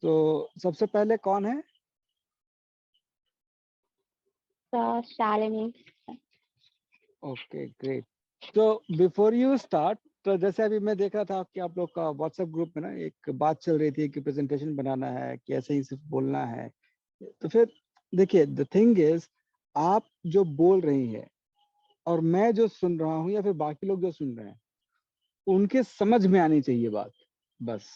तो सबसे पहले कौन है? शालिनी। Okay great. तो बिफोर यू स्टार्ट, तो जैसे अभी मैं देख रहा था कि आप लोग का व्हाट्सएप ग्रुप में ना एक बात चल रही थी कि प्रेजेंटेशन बनाना है, कि ऐसे ही सिर्फ बोलना है। तो फिर देखिए, द थिंग इज, आप जो बोल रही हैं और मैं जो सुन रहा हूँ या फिर बाकी लोग जो सुन रहे हैं, उनके समझ में आनी चाहिए बात, बस।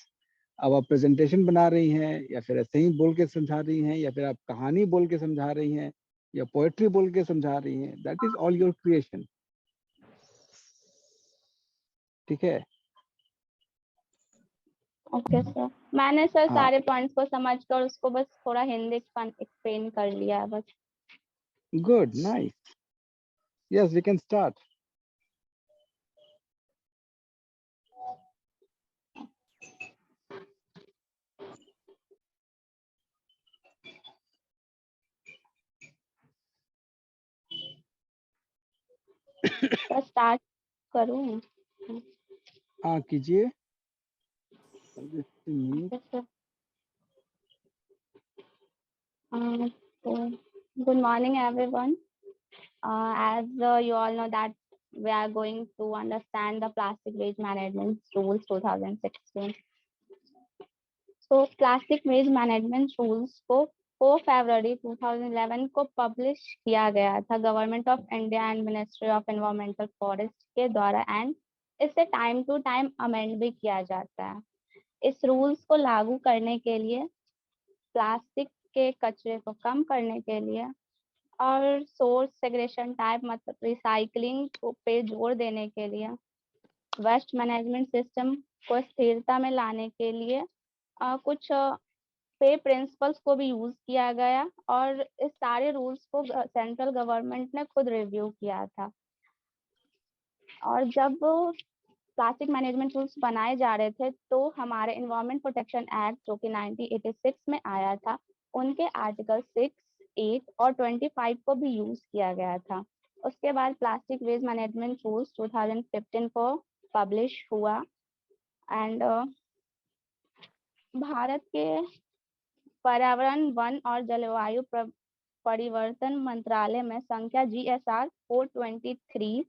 अब आप प्रेजेंटेशन बना रही हैं या फिर ऐसे ही बोल के समझा रही हैं या फिर आप कहानी बोल के समझा रही हैं या पोएट्री बोल के समझा रही हैं, that is all your creation. ठीक है? ओके सर, मैंने सर हाँ, सारे पॉइंट्स को समझकर उसको बस थोड़ा हिंदी एक्सप्लेन कर लिया है बस। Good, nice. Yes, we can start. Sir start करूँ? हाँ, कीजिए। Okay sir. Good morning, everyone. As you all know that we are going to understand the plastic waste management rules 2016. So plastic waste management rules को 4 फरवरी 2011 को publish किया गया था government of India and ministry of environmental forest के द्वारा, and इसे time to time amend भी किया जाता है। इस रूल्स को लागू करने के लिए, प्लास्टिक के कचरे को कम करने के लिए और सोर्स सेग्रेशन टाइप मतलब रिसाइकलिंग पे जोर देने के लिए, वेस्ट मैनेजमेंट सिस्टम को स्थिरता में लाने के लिए कुछ पे प्रिंसिपल्स को भी यूज किया गया, और इस सारे रूल्स को सेंट्रल गवर्नमेंट ने खुद रिव्यू किया था। और जब प्लास्टिक मैनेजमेंट रूल्स बनाए जा रहे थे तो हमारे एनवायरमेंट प्रोटेक्शन एक्ट जो कि 1986 में आया था, उनके आर्टिकल 6, 8 और 25 को भी यूज किया गया था। उसके बाद प्लास्टिक वेस्ट मैनेजमेंट रूल्स 2015 को पब्लिश हुआ, एंड भारत के पर्यावरण, वन और जलवायु परिवर्तन मंत्रालय में संख्या GSR 423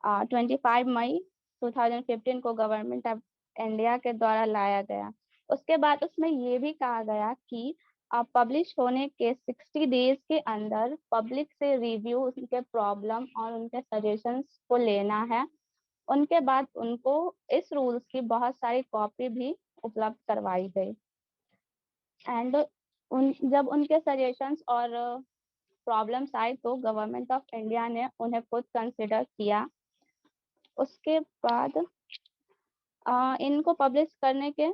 25 मई 2015 को गवर्नमेंट ऑफ इंडिया के द्वारा लाया गया। उसके बाद उसमें ये भी कहा गया कि पब्लिश होने के 60 डेज के अंदर पब्लिक से रिव्यू, उनके प्रॉब्लम और उनके सजेशंस को लेना है। उनके बाद उनको इस रूल्स की बहुत सारी कॉपी भी उपलब्ध करवाई गई, एंड जब उनके सजेशंस और प्रॉब्लम्स आए तो गवर्नमेंट ऑफ इंडिया ने उन्हें खुद कंसिडर किया। उसके बाद इनको पब्लिश करने के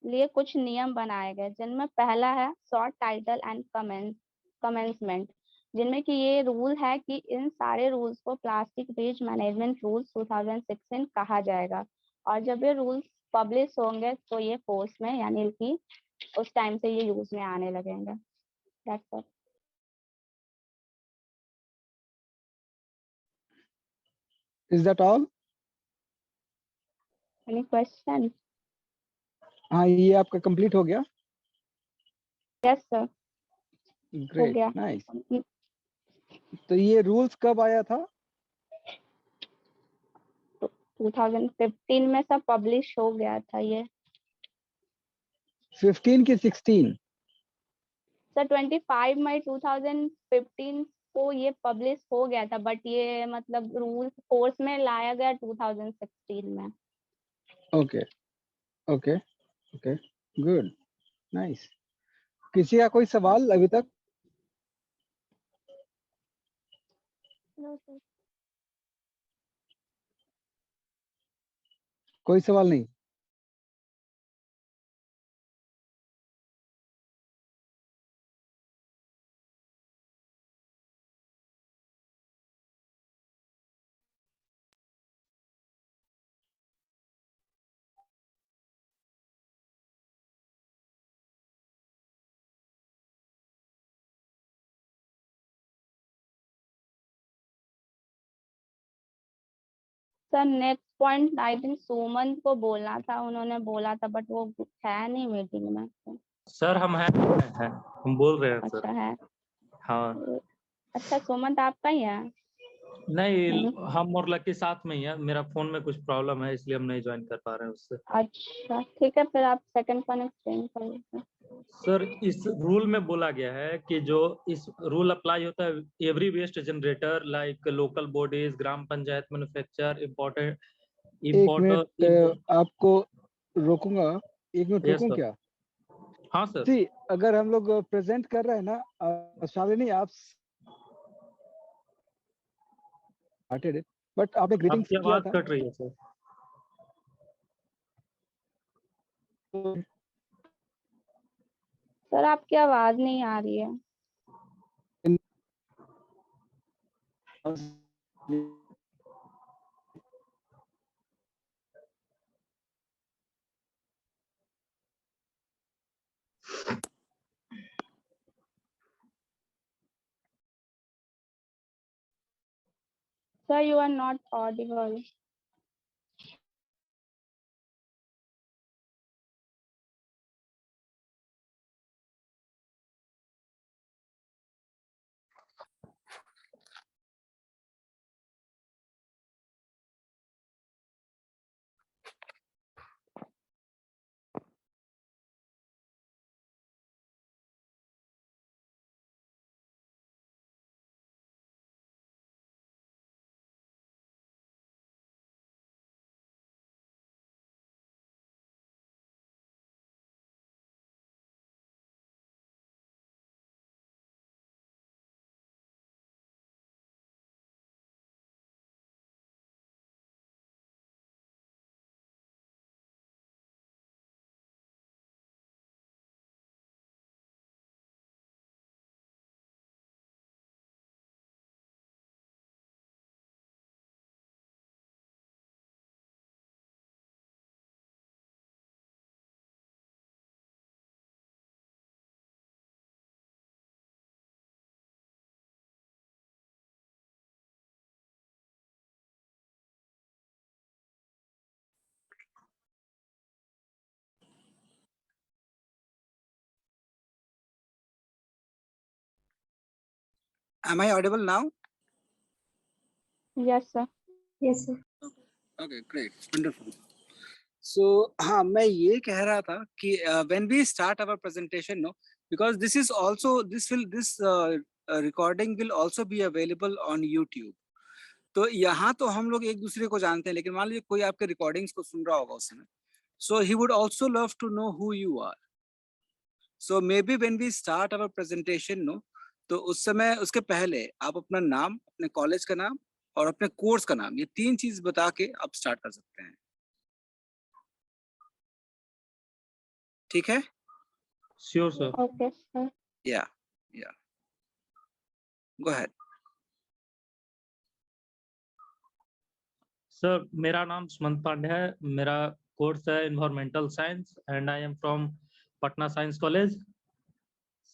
लिए कुछ नियम बनाए गए, जिनमें पहला है शॉर्ट टाइटल एंड कमेंसमेंट, जिनमें कि ये रूल है कि इन सारे रूल्स को प्लास्टिक वेस्ट मैनेजमेंट रूल्स 2016 कहा जाएगा, और जब ये रूल्स पब्लिश होंगे तो ये फोर्स में, यानी कि उस टाइम से ये यूज में आने लगेंगे। That's all. Is that all? Any question? हाँ, ये आपका कंप्लीट हो गया? Yes sir, हो ग्रेट, गया। नाइस। तो ये रूल्स कब आया था? 2015 में सब पब्लिश हो गया था ये 15 की 16? सर। 25 मई 2015 को ये पब्लिश हो गया था, बट ये मतलब रूल फोर्स में लाया गया 2016 में। Okay okay okay, good, nice. किसी का कोई सवाल अभी तक? No sir. कोई सवाल नहीं? Sir next point I think Suman को बोलना था, उन्होंने बोला था बट वो है नहीं मीटिंग में। सर हम हैं, हम बोल रहे हैं सर। अच्छा है। हाँ अच्छा सुमन तो आपका ही है। नहीं, हम और लकी साथ में ही है। मेरा फोन में कुछ प्रॉब्लम है इसलिए हम नहीं ज्वाइन कर पा रहे हैं उससे। अच्छा ठीक है, फिर आप सेकंड पॉइंट एक्सप्लेन कर लीजिए। सर इस रूल में बोला गया है कि जो इस रूल अप्लाई होता है every waste generator like local bodies, ग्राम पंचायत, मैन्युफैक्चर, एक इम्पोर्टर। मिनट आपको रोकूंगा, 1 मिनट यस रोकूं सर। क्या? हाँ सर। जी, अगर हम लोग प्रेजेंट कर रहे हैं ना, शालिनी आप स्टार्टेड इट, बट आपने ग्रीटिंग्स आपकी किया आवाज था कट रही है सर। तो सर आपकी आवाज नहीं आ रही है। Sir you are not audible. Am I audible now? Yes sir. Yes, sir. Okay, great, wonderful. So, हाँ मैं ये कह रहा था कि when we start our presentation, no, because this is also this recording will also be available on YouTube. तो यहाँ तो हम लोग एक दूसरे को जानते हैं, लेकिन मान लीजिए कोई आपके रिकॉर्डिंग्स को सुन रहा होगा उस समय, so he would also love to know who you are. So maybe when we start our presentation, no, तो उस समय उसके पहले आप अपना नाम, अपने कॉलेज का नाम और अपने कोर्स का नाम, ये 3 चीज बता के आप स्टार्ट कर सकते हैं। ठीक है? Sure sir. Okay sir. या गो अहेड। सर मेरा नाम सुमंत पांडे है, मेरा कोर्स है environmental science and I am from Patna science college.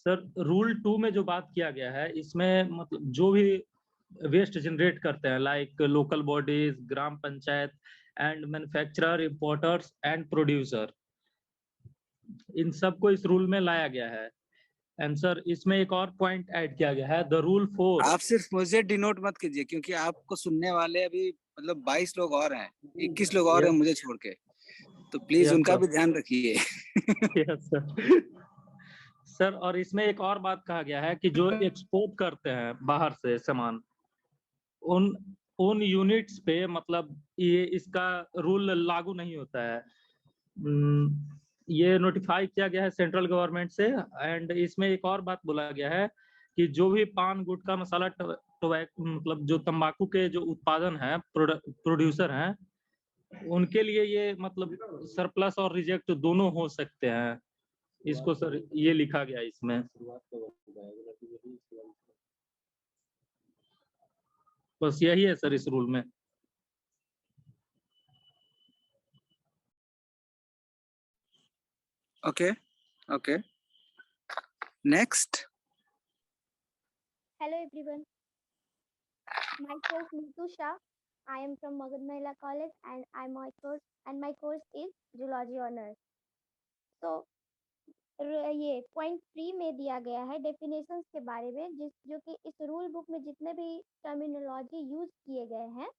Sir rule 2 में जो बात किया गया है इसमें मतलब जो भी वेस्ट जनरेट करते हैं लाइक लोकल बॉडीज, ग्राम panchayat and manufacturer, importers and producer, इन सबको इस रूल में लाया गया है। एंड सर इसमें एक और पॉइंट ऐड किया गया है, द रूल 4। आप सिर्फ मुझे डिनोट मत कीजिए, क्योंकि आपको सुनने वाले अभी मतलब 22 लोग और हैं, 21 लोग और हैं मुझे छोड़ के, तो प्लीज उनका भी ध्यान रखिए। Yes sir. सर और इसमें एक और बात कहा गया है कि जो एक्सपोर्ट करते हैं बाहर से सामान, उन यूनिट्स पे मतलब ये इसका रूल लागू नहीं होता है। ये नोटिफाई किया गया है सेंट्रल गवर्नमेंट से। एंड इसमें एक और बात बोला गया है कि जो भी पान, गुटखा, मसाला, मतलब जो तंबाकू के जो उत्पादन है, प्रोड्यूसर हैं, उनके लिए ये मतलब सरप्लस और रिजेक्ट दोनों हो सकते हैं। इसको सर ये लिखा गया इसमें। बस यही है सर इस रूल में। Okay. Next. Hello everyone. Myself Neetu Shah. I am from Magad Mahila College and my course is Zoology Honors. So ये पॉइंट 3 में दिया गया है डेफिनेशंस के बारे में जो कि इस रूल बुक में जितने भी टर्मिनोलॉजी यूज किए गए हैं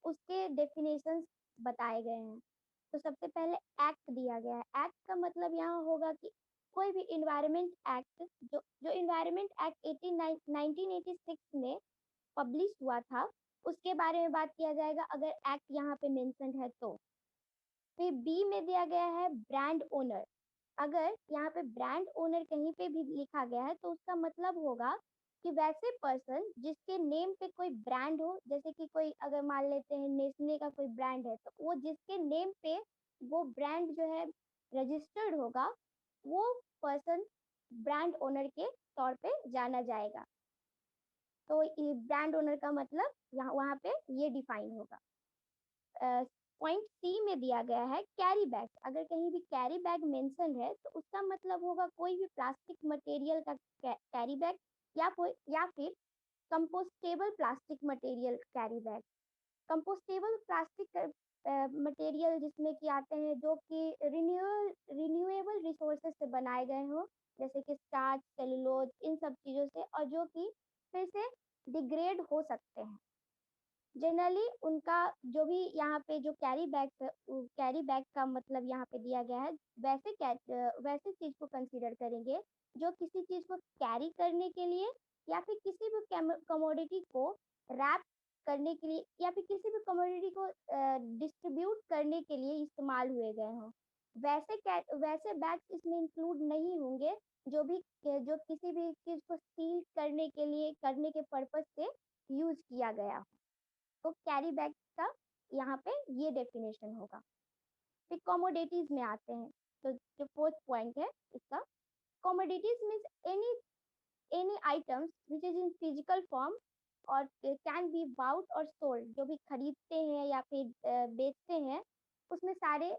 उसके डेफिनेशंस बताए गए हैं। तो सबसे पहले एक्ट दिया गया है। एक्ट का मतलब यहाँ होगा कि कोई भी इन्वायरमेंट एक्ट जो इन्वायरमेंट एक्ट 1986 में पब्लिश हुआ था उसके बारे में बात किया जाएगा अगर एक्ट यहाँ पे मेंशन है तो। फिर बी में दिया गया है ब्रांड ओनर। अगर यहाँ पे ब्रांड ओनर कहीं पे भी लिखा गया है तो उसका मतलब होगा कि वैसे पर्सन जिसके नेम पे कोई ब्रांड हो, जैसे कि कोई अगर मान लेते हैं नेस्ले का कोई ब्रांड है तो वो जिसके नेम पे वो ब्रांड जो है रजिस्टर्ड होगा वो पर्सन ब्रांड ओनर के तौर पे जाना जाएगा। तो ब्रांड ओनर का मतलब यहाँ वहाँ पे ये डिफाइन होगा। पॉइंट सी में दिया गया है कैरी बैग। अगर कहीं भी कैरी बैग मेंशन है तो उसका मतलब होगा कोई भी प्लास्टिक मटेरियल का कैरी बैग या फिर compostable plastic material carry bag. Compostable plastic material जिसमें कि आते हैं जो कि रिन्यूएबल रिसोर्सेज से बनाए गए हों, जैसे कि स्टार्च, सेलुलोज, इन सब चीज़ों से, और जो कि फिर से डिग्रेड हो सकते हैं। जनरली उनका जो भी यहाँ पे जो कैरी बैग का मतलब यहाँ पे दिया गया है वैसे चीज को कंसीडर करेंगे जो किसी चीज को कैरी करने के लिए या फिर किसी भी कमोडिटी को रैप करने के लिए या फिर किसी भी कमोडिटी को डिस्ट्रीब्यूट करने के लिए इस्तेमाल हुए गए हों। वैसे बैग्स इसमें इंक्लूड नहीं होंगे जो किसी भी चीज को सील करने के पर्पज से यूज किया गया हो। तो कैरी बैग का यहाँ पे ये डेफिनेशन होगा। फिर कमोडिटीज में आते हैं। तो जो फोर्थ पॉइंट है इसका, commodities means any items which is in physical form और कैन बी बाउट और सोल्ड। जो भी खरीदते हैं या फिर बेचते हैं उसमें सारे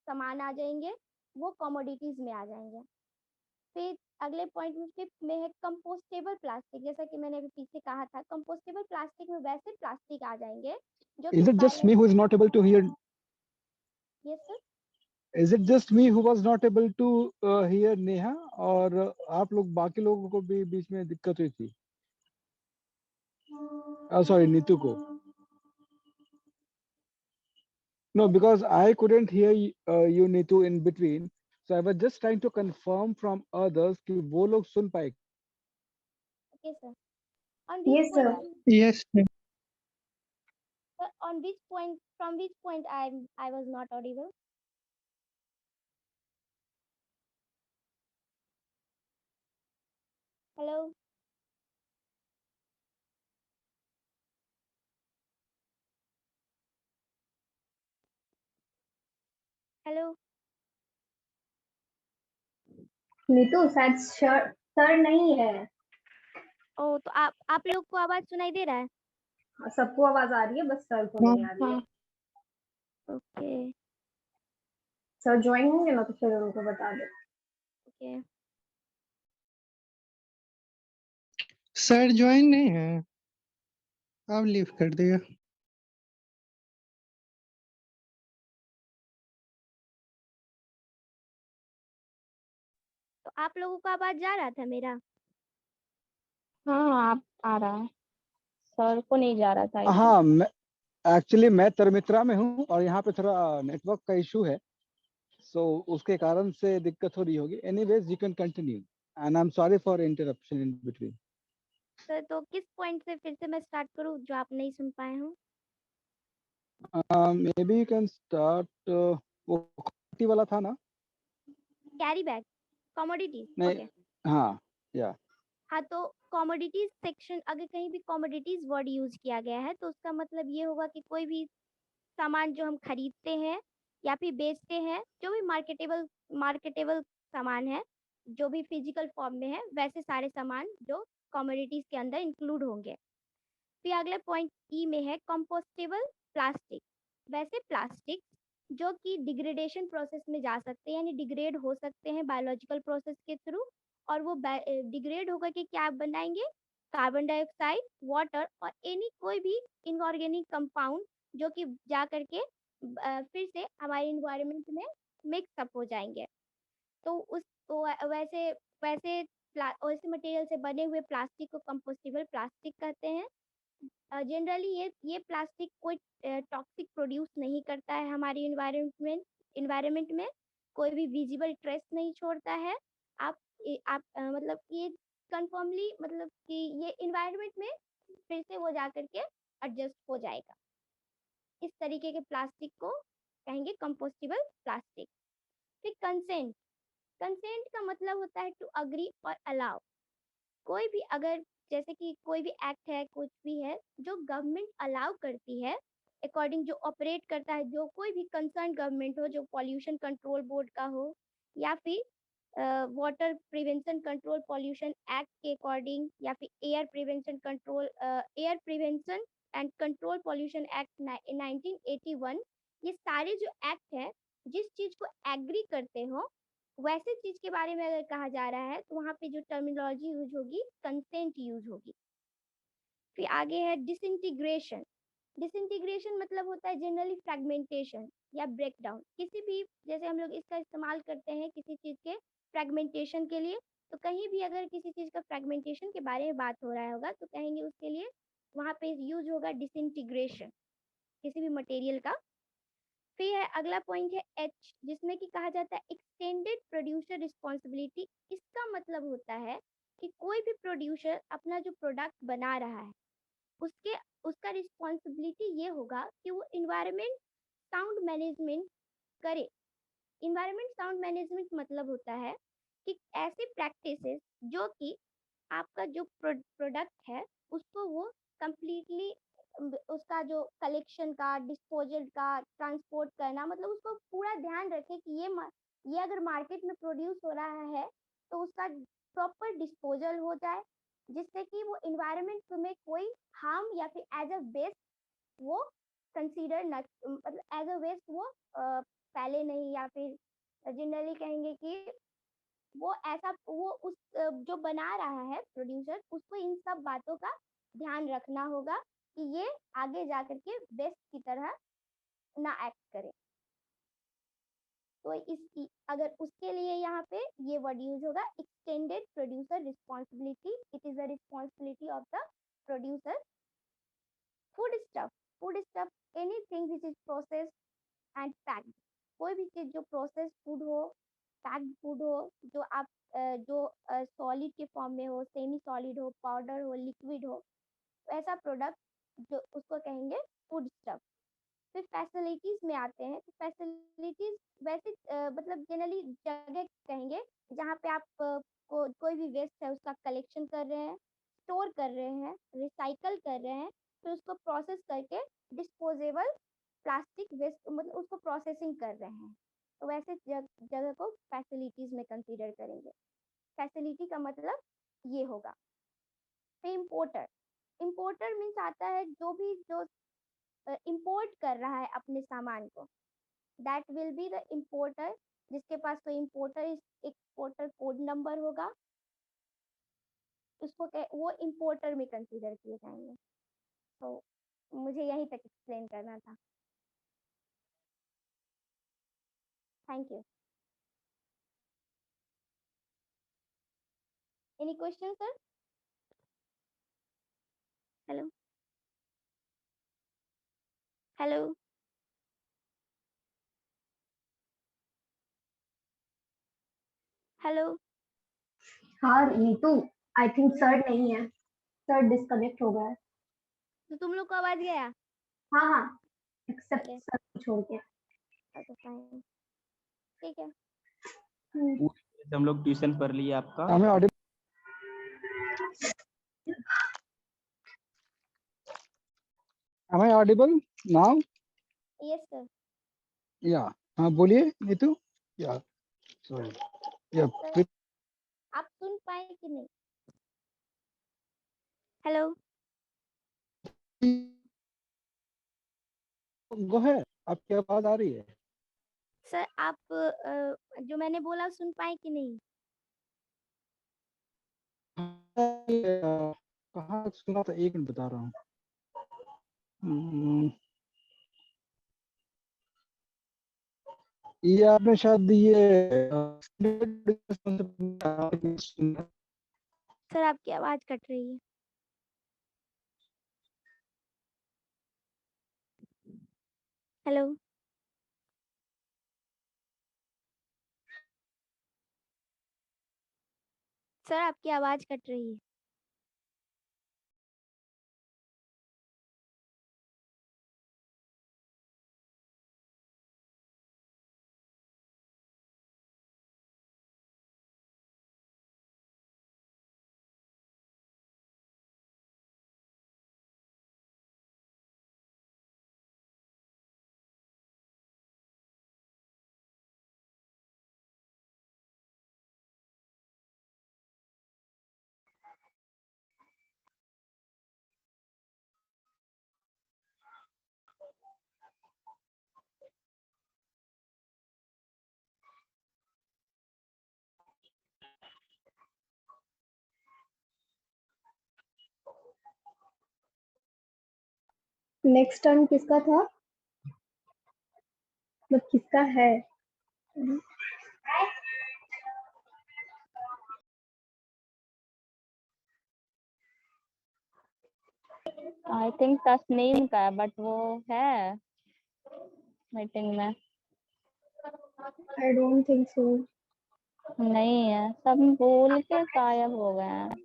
सामान आ जाएंगे, वो कमोडिटीज में आ जाएंगे। फिर अगले पॉइंट में फिफ्थ में है कंपोस्टेबल प्लास्टिक। जैसा कि मैंने अभी पीछे कहा था, कंपोस्टेबल प्लास्टिक में वैसे प्लास्टिक आ जाएंगे जो Is it just me who is not able to hear? Yes sir. Is it just me who was not able to hear Neha, और आप लोग बाकी लोगों को भी बीच में दिक्कत हुई थी? Sorry, नीतू को. No, because I couldn't hear you Neetu in between, so I was just trying to confirm from others कि वो लोग सुन पाए. Okay sir. Yes, sir. Yes, sir. On which point, from which point I was not audible? Hello? Hello? Neetu शायद sir नहीं है। ओ, तो आप लोग को आवाज सुनाई दे रहा है? सबको आवाज आ रही है, बस सर को नहीं आ रही है। ओके सर ज्वाइन होंगे ना तो फिर उनको बता दो। ओके। सर ज्वाइन नहीं है, आप लीव कर दिया। तो आप लोगों को आवाज जा रहा था मेरा? हाँ, आप आ रहा है, सर को नहीं जा रहा था। हाँ, मैं तरमित्रा में हूँ और यहाँ पे थोड़ा नेटवर्क का इशू है, सो उसके कारण से दिक्कत हो रही होगी। Anyways you can continue and I am sorry for interruption in between. Sir तो किस पॉइंट से फिर से मैं स्टार्ट करूँ जो आप नहीं सुन पाए हो? May be you can start, वो कॉमोडिटी वाला था ना? Carry bag, commodity. नहीं, ओके हाँ या हाँ, तो कमोडिटीज सेक्शन, अगर कहीं भी कमोडिटीज वर्ड यूज किया गया है तो उसका मतलब ये होगा कि कोई भी सामान जो हम खरीदते हैं या फिर बेचते हैं, जो भी मार्केटेबल सामान है, जो भी फिजिकल फॉर्म में है, वैसे सारे सामान जो कमोडिटीज के अंदर इंक्लूड होंगे। फिर अगले पॉइंट ई में है कंपोस्टेबल प्लास्टिक। वैसे प्लास्टिक जो कि डिग्रेडेशन प्रोसेस में जा सकते हैं, यानी डिग्रेड हो सकते हैं बायोलॉजिकल प्रोसेस के थ्रू, और वो डिग्रेड होकर के क्या बनाएंगे? कार्बन डाइऑक्साइड, वाटर और एनी कोई भी इनऑर्गेनिक कंपाउंड जो कि जा करके फिर से हमारे इन्वायरमेंट में मिक्स अप हो जाएंगे। तो वैसे वैसे वैसे मटेरियल से बने हुए प्लास्टिक को कंपोस्टेबल प्लास्टिक कहते हैं। जनरली ये प्लास्टिक कोई टॉक्सिक प्रोड्यूस नहीं करता है हमारी इन्वायरमेंट में, कोई भी विजिबल ट्रेस नहीं छोड़ता है। आप मतलब ये कंफर्मली मतलब कि ये इन्वायरमेंट में फिर से वो जा करके एडजस्ट हो जाएगा। इस तरीके के प्लास्टिक को कहेंगे कंपोस्टेबल प्लास्टिक। फिर कंसेंट, कंसेंट का मतलब होता है टू अग्री और अलाउ। कोई भी अगर जैसे कि कोई भी एक्ट है, कुछ भी है जो गवर्नमेंट अलाउ करती है, अकॉर्डिंग जो ऑपरेट करता है, जो कोई भी कंसर्न गवर्नमेंट हो, जो पॉल्यूशन कंट्रोल बोर्ड का हो या फिर water prevention control pollution act के अकॉर्डिंग, या फिर air prevention and control pollution act 1981, ये सारे जो एक्ट है जिस चीज को एग्री करते हो वैसे चीज के बारे में अगर कहा जा रहा है तो वहाँ पे जो टर्मिनोलॉजी यूज होगी कंसेंट यूज होगी। फिर आगे है डिसइंटीग्रेशन। डिसइंटीग्रेशन मतलब होता है जनरली फ्रेगमेंटेशन या ब्रेकडाउन। किसी भी जैसे हम लोग इसका इस्तेमाल करते हैं किसी चीज के फ्रेगमेंटेशन के लिए, तो कहीं भी अगर किसी चीज का फ्रेगमेंटेशन के बारे में बात हो रहा होगा तो कहेंगे उसके लिए वहाँ पे यूज होगा डिसइंटीग्रेशन किसी भी मटेरियल का। फिर है अगला पॉइंट है एच, जिसमें कि कहा जाता है एक्सटेंडेड प्रोड्यूसर रिस्पॉन्सिबिलिटी। इसका मतलब होता है कि कोई भी प्रोड्यूसर अपना जो प्रोडक्ट बना रहा है उसके उसका रिस्पॉन्सिबिलिटी ये होगा कि वो इन्वायरमेंट साउंड मैनेजमेंट करे। इन्वायरमेंट साउंड मैनेजमेंट मतलब होता है कि ऐसे प्रैक्टिसेस जो कि आपका जो प्रोडक्ट है उसको वो कंप्लीटली उसका जो कलेक्शन का, डिस्पोजल का, ट्रांसपोर्ट करना, मतलब उसको पूरा ध्यान रखे कि ये अगर मार्केट में प्रोड्यूस हो रहा है तो उसका प्रॉपर डिस्पोजल हो जाए, जिससे कि वो इन्वायरमेंट में कोई हार्म या फिर एज अ वेस्ट वो कंसीडर न, मतलब एज अ वेस्ट वो फैले नहीं, या फिर जनरली कहेंगे कि वो ऐसा वो उस जो बना रहा है प्रोड्यूसर उसको इन सब बातों का ध्यान रखना होगा कि ये आगे जा करके बेस्ट की तरह ना एक्ट करे। तो इसकी अगर उसके लिए यहाँ पे ये वर्ड यूज होगा extended producer responsibility. It is the responsibility of the producer. Food stuff anything which is processed and packed. कोई भी चीज जो प्रोसेस फूड हो, पैक्ड फूड हो, जो आप जो सॉलिड के फॉर्म में हो, सेमी सॉलिड हो, पाउडर हो, लिक्विड हो, ऐसा प्रोडक्ट जो उसको कहेंगे फूड स्टफ। फिर फैसिलिटीज में आते हैं तो फैसिलिटीज वैसे मतलब जनरली जगह कहेंगे जहाँ पे आप कोई भी वेस्ट है उसका कलेक्शन कर रहे हैं, स्टोर कर रहे हैं, रिसाइकल कर रहे हैं, फिर उसको प्रोसेस करके डिस्पोजेबल प्लास्टिक वेस्ट मतलब उसको प्रोसेसिंग कर रहे हैं, तो वैसे जगह को फैसिलिटीज में कंसीडर करेंगे। फैसिलिटी का मतलब ये होगा। फिर इम्पोर्टर, इम्पोर्टर मीन्स आता है जो इम्पोर्ट कर रहा है अपने सामान को, that will be the importer. जिसके पास कोई इम्पोर्टर कोड नंबर होगा उसको वो इम्पोर्टर में कंसीडर किए जाएंगे। तो मुझे यहीं तक एक्सप्लेन करना था। Thank you. Any question sir? Hello hello hello. हाँ नीतू, आई थिंक सर नहीं है, सर डिस्कनेक्ट हो गया है। तो तुम लोग को आवाज गया? हाँ हाँ, एक्सेप्ट चलिए सर को छोड़ के। तो फाइन, ठीक है। हम लोग ट्यूशन पढ़ लिए आपका। हमें audio Am I audible now? Yes sir. Yeah. हाँ बोलिए नीतू। या सॉरी या सर आप सुन पाए कि नहीं? हेलो गो है, आपकी आवाज आ रही है? सर, आप जो मैंने बोला सुन पाए कि नहीं? कहाँ सुना था, एक मिनट बता रहा हूँ। ये आपने शायद ये सर आपकी आवाज कट रही है। हेलो सर आपकी आवाज कट रही है। नेक्स्ट टर्न किसका था? मतलब किसका है? आई थिंक तस्नीम का है, बट वो है मीटिंग में। I don't think so. नहीं है, सब बोल के गायब हो गए हैं।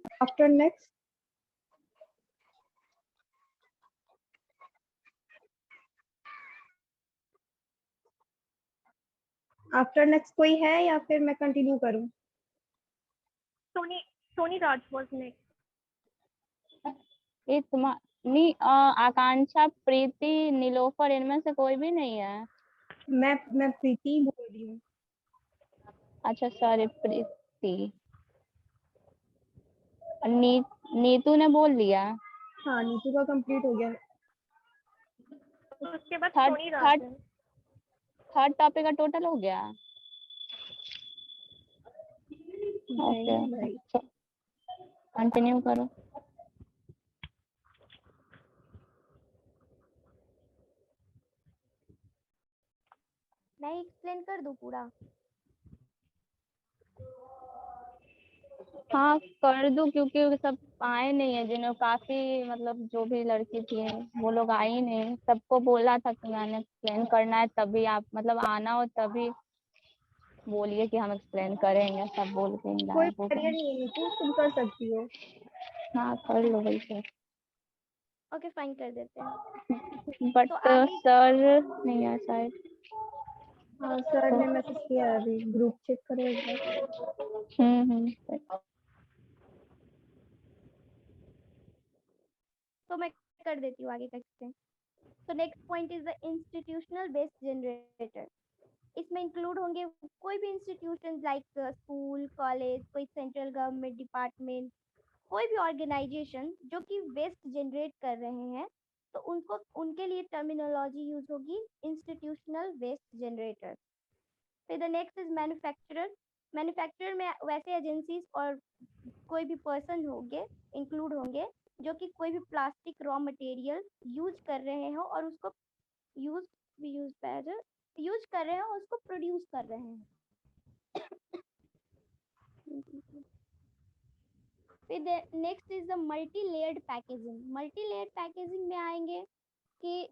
आफ्टर नेक्स्ट कोई है या फिर मैं कंटिन्यू करूं? Soni rods was next. ये नहीं, आकांक्षा, प्रीति, नीलोफर, इनमें से कोई भी नहीं है। मैं प्रीति बोल रही हूँ। अच्छा सॉरी, प्रीति। नीतू ने बोल दिया। हाँ नीतू का कंप्लीट हो गया। उसके बाद थर्ड सोनी रॉड्स है। थर्ड टॉपिक का टोटल हो गया। ओके, भाई कंटिन्यू करो। मैं एक्सप्लेन कर दूं पूरा? हाँ कर दो, क्योंकि सब आए नहीं है, जिन्हें काफी मतलब जो भी लड़की थी वो लोग आई नहीं। सबको बोला था कि मैंने एक्सप्लेन करना है, तभी आप मतलब आना हो तभी बोलिए कि हम एक्सप्लेन करेंगे, सब बोल के ही कोई लाए वो। बैरियर नहीं है नीतू, तुम कर सकती हो। हाँ कर लो भाई सर। ओके फाइन, कर देते हैं। बट तो आगे सर नहीं है शायद। हाँ सर ने मैसेज किया है, अभी ग्रुप चेक करो एक बार। तो मैं कर देती हूँ आगे का एक्सप्लेन। तो next point is the institutional based generator. इसमें इंक्लूड होंगे कोई भी इंस्टीट्यूशन लाइक स्कूल, कॉलेज, कोई सेंट्रल गवर्नमेंट डिपार्टमेंट, कोई भी ऑर्गेनाइजेशन जो कि वेस्ट जनरेट कर रहे हैं, तो उनको उनके लिए टर्मिनोलॉजी यूज होगी इंस्टीट्यूशनल वेस्ट जनरेटर। फिर the next is manufacturer. Manufacturer में वैसे एजेंसीज और कोई भी पर्सन होंगे, इंक्लूड होंगे, जो कि कोई भी प्लास्टिक रॉ मटेरियल यूज कर रहे हो और उसको यूज यूज कर रहे हैं और उसको प्रोड्यूस कर रहे हैं। फिर next is the multi layered packaging. Multi layered packaging में आएंगे कि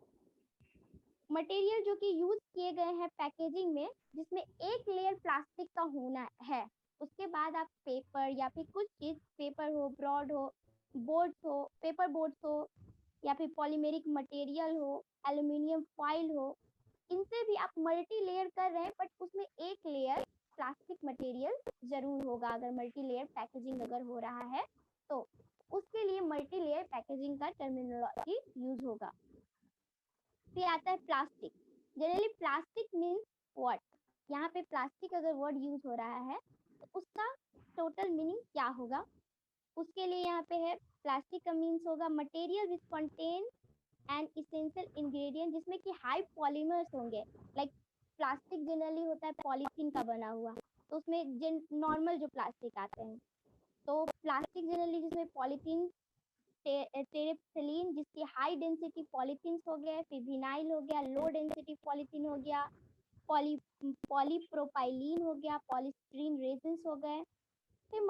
मटेरियल जो कि यूज किए गए हैं पैकेजिंग में, जिसमें एक लेयर प्लास्टिक का होना है, उसके बाद आप पेपर या फिर कुछ चीज, पेपर हो, ब्रॉड हो, बोर्ड्स हो, पेपर बोर्ड्स हो, या फिर पॉलीमेरिक मटेरियल हो, एल्यूमिनियम फॉइल हो, इनसे भी आप मल्टी लेयर कर रहे हैं, बट उसमें एक लेयर प्लास्टिक मटेरियल जरूर होगा अगर मल्टी लेयर पैकेजिंग अगर हो रहा है तो। उसके लिए मल्टी लेयर पैकेजिंग का टर्मिनोलॉजी यूज होगा। फिर आता है plastic. Generally plastic means what? यहाँ पे प्लास्टिक अगर वर्ड यूज हो रहा है तो उसका टोटल मीनिंग क्या होगा? उसके लिए यहाँ पे है, प्लास्टिक का मीन्स होगा material which contain N essential ingredient, जिसमें कि हाई पॉलीमर्स होंगे। लाइक प्लास्टिक जनरली होता है पॉलीथीन का बना हुआ, तो उसमें नॉर्मल जो प्लास्टिक आते हैं, तो प्लास्टिक जनरली जिसमें पॉलीथीन, टेरेप्थिलीन जिसकी हाई डेंसिटी पॉलीथीन हो गया, फिर विनाइल हो गया, लो डेंसिटी पॉलीथीन हो गया, पॉलीप्रोपाइलीन हो गया, पॉलीस्टीरीन रेजिन्स हो गए, फिर